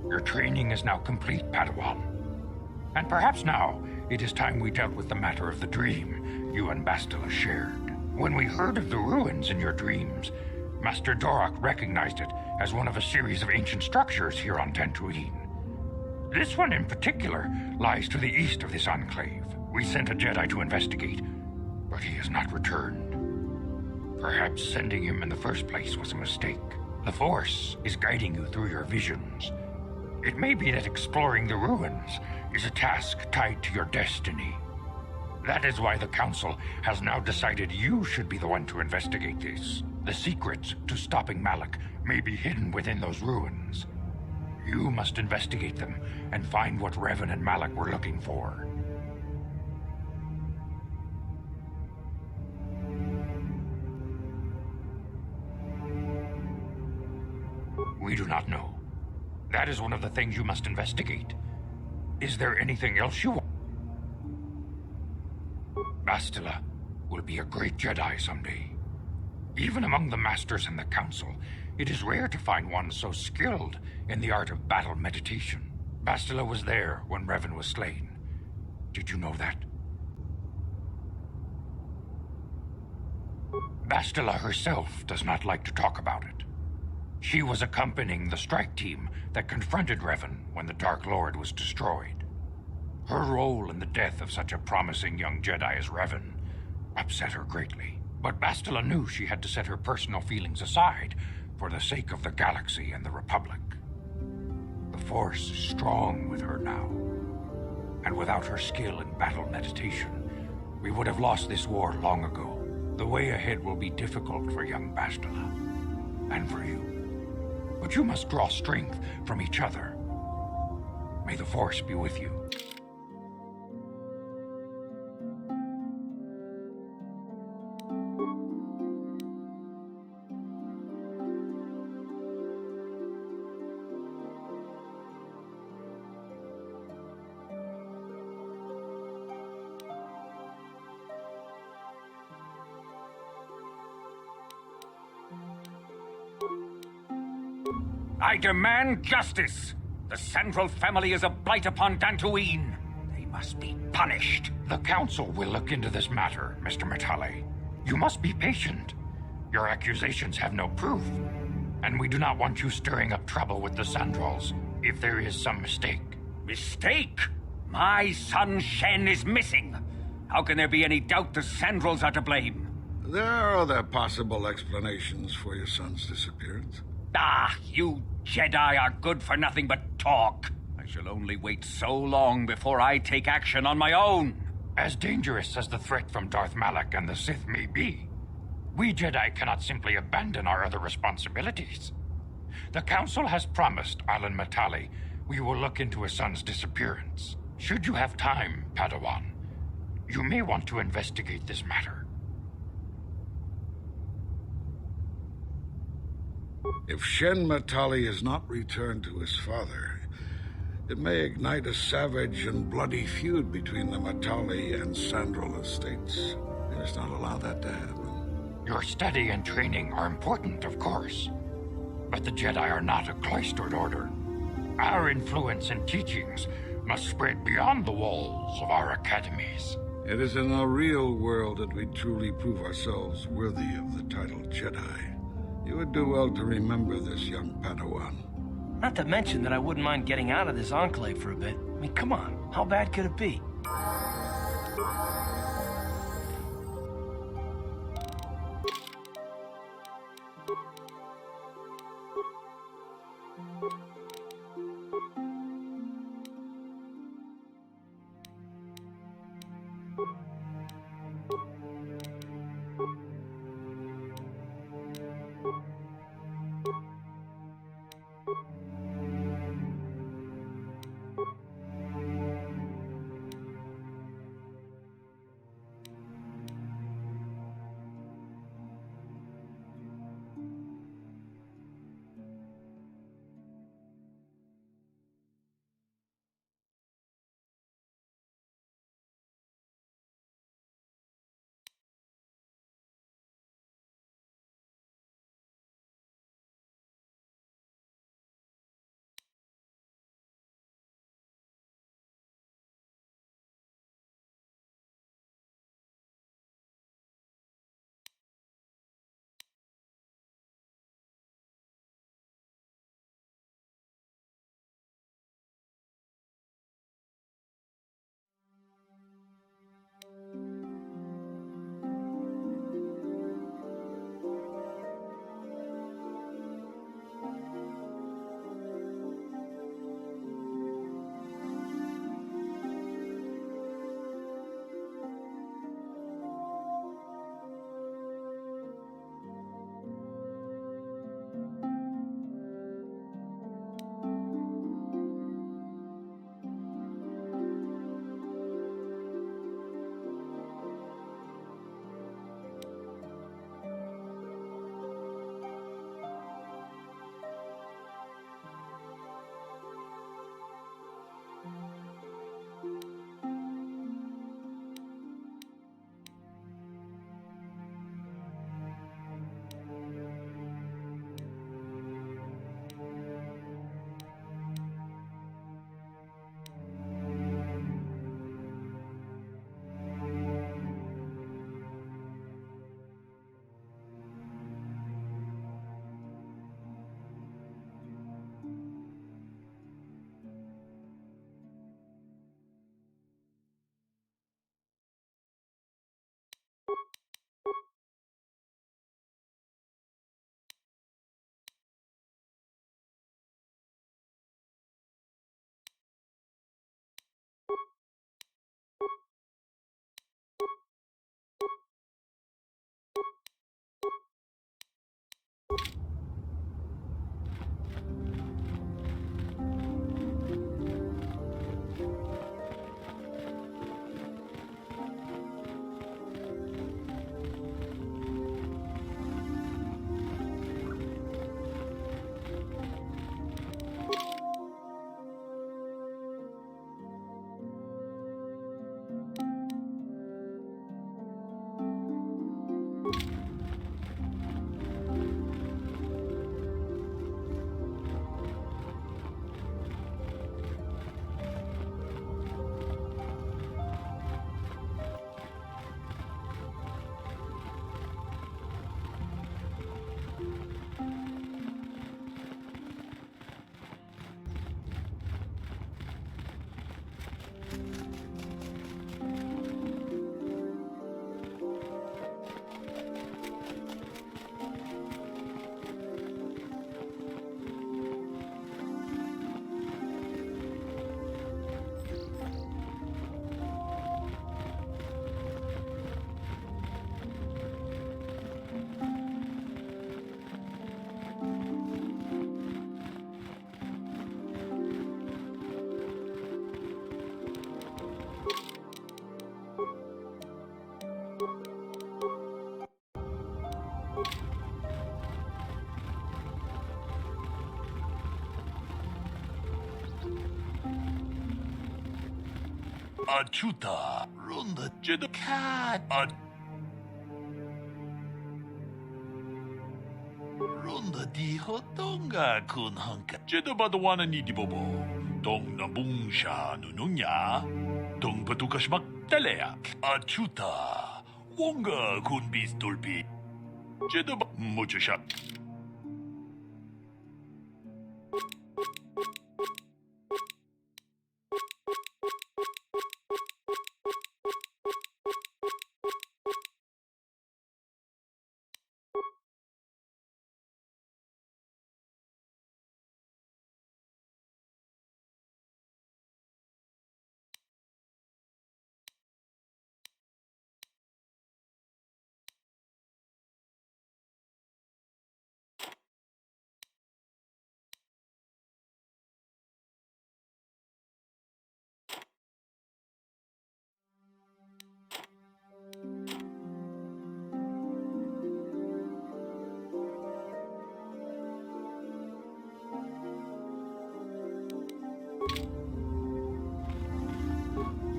Your training is now complete, Padawan. And perhaps now it is time we dealt with the matter of the dream you and Bastila shared. When we heard of the ruins in your dreams, Master Dorak recognized it as one of a series of ancient structures here on Dantooine. This one in particular lies to the east of this enclave. We sent a Jedi to investigate, but he has not returned. Perhaps sending him in the first place was a mistake. The Force is guiding you through your visions. It may be that exploring the ruins is a task tied to your destiny. That is why the Council has now decided you should be the one to investigate this. The secrets to stopping Malak may be hidden within those ruins. You must investigate them and find what Revan and Malak were looking for. We do not know. That is one of the things you must investigate. Is there anything else you want? Bastila will be a great Jedi someday. Even among the Masters and the Council, it is rare to find one so skilled in the art of battle meditation. Bastila was there when Revan was slain. Did you know that? Bastila herself does not like to talk about it. She was accompanying the strike team that confronted Revan when the Dark Lord was destroyed. Her role in the death of such a promising young Jedi as Revan upset her greatly. But Bastila knew she had to set her personal feelings aside for the sake of the galaxy and the Republic. The Force is strong with her now, and without her skill in battle meditation, we would have lost this war long ago. The way ahead will be difficult for young Bastila, and for you. But you must draw strength from each other. May the Force be with you. I demand justice! The Sandral family is a blight upon Dantooine. They must be punished. The Council will look into this matter, Mr. Matale. You must be patient. Your accusations have no proof, and we do not want you stirring up trouble with the Sandrals if there is some mistake. Mistake? My son Shen is missing. How can there be any doubt the Sandrals are to blame? There are other possible explanations for your son's disappearance. Ah, you Jedi are good for nothing but talk. I shall only wait so long before I take action on my own. As dangerous as the threat from Darth Malak and the Sith may be, we Jedi cannot simply abandon our other responsibilities. The Council has promised Alan Matale we will look into his son's disappearance. Should you have time, Padawan, you may want to investigate this matter. If Shen Matali is not returned to his father, it may ignite a savage and bloody feud between the Matali and Sandral estates. We must not allow that to happen. Your study and training are important, of course, but the Jedi are not a cloistered order. Our influence and teachings must spread beyond the walls of our academies. It is in the real world that we truly prove ourselves worthy of the title Jedi. You would do well to remember this, young Padawan. Not to mention that I wouldn't mind getting out of this enclave for a bit. I mean, come on, how bad could it be? Achuta, Runda Jedi Cat, Runda di Hotonga kun Hanka, Jedi Badawana Nidibobo, Dong Nabungsha Nununya, Dong Patukash Magtaleak, Achuta, Wonga kun Bistulpi, Jedi Muchasha.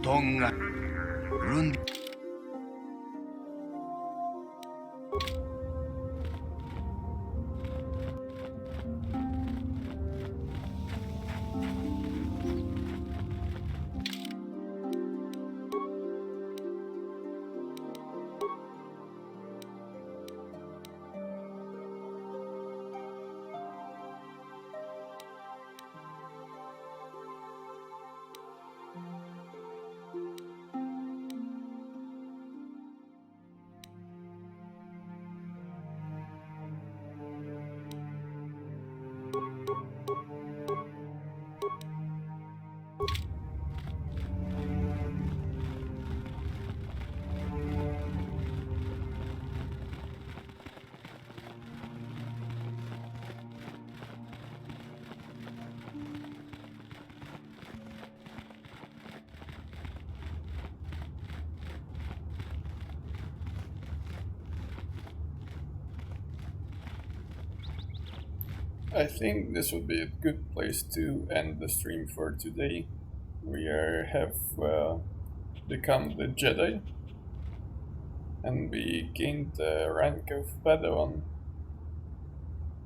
Tonga, Rundi. I think this would be a good place to end the stream for today. We have become the Jedi, and we gained the rank of Padawan.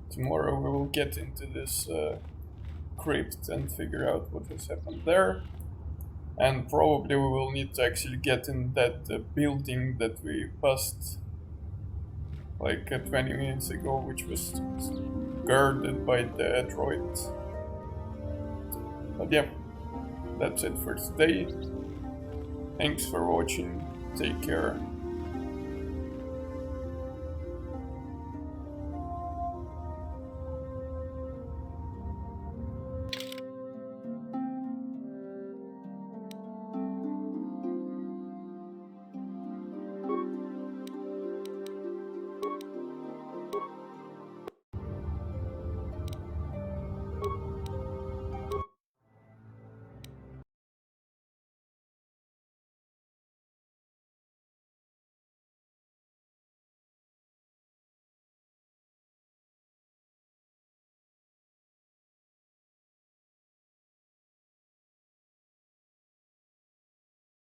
Tomorrow we will get into this crypt and figure out what has happened there. And probably we will need to actually get in that building that we passed like 20 minutes ago, which was guarded by the droid. But yeah, that's it for today. Thanks for watching. Take care.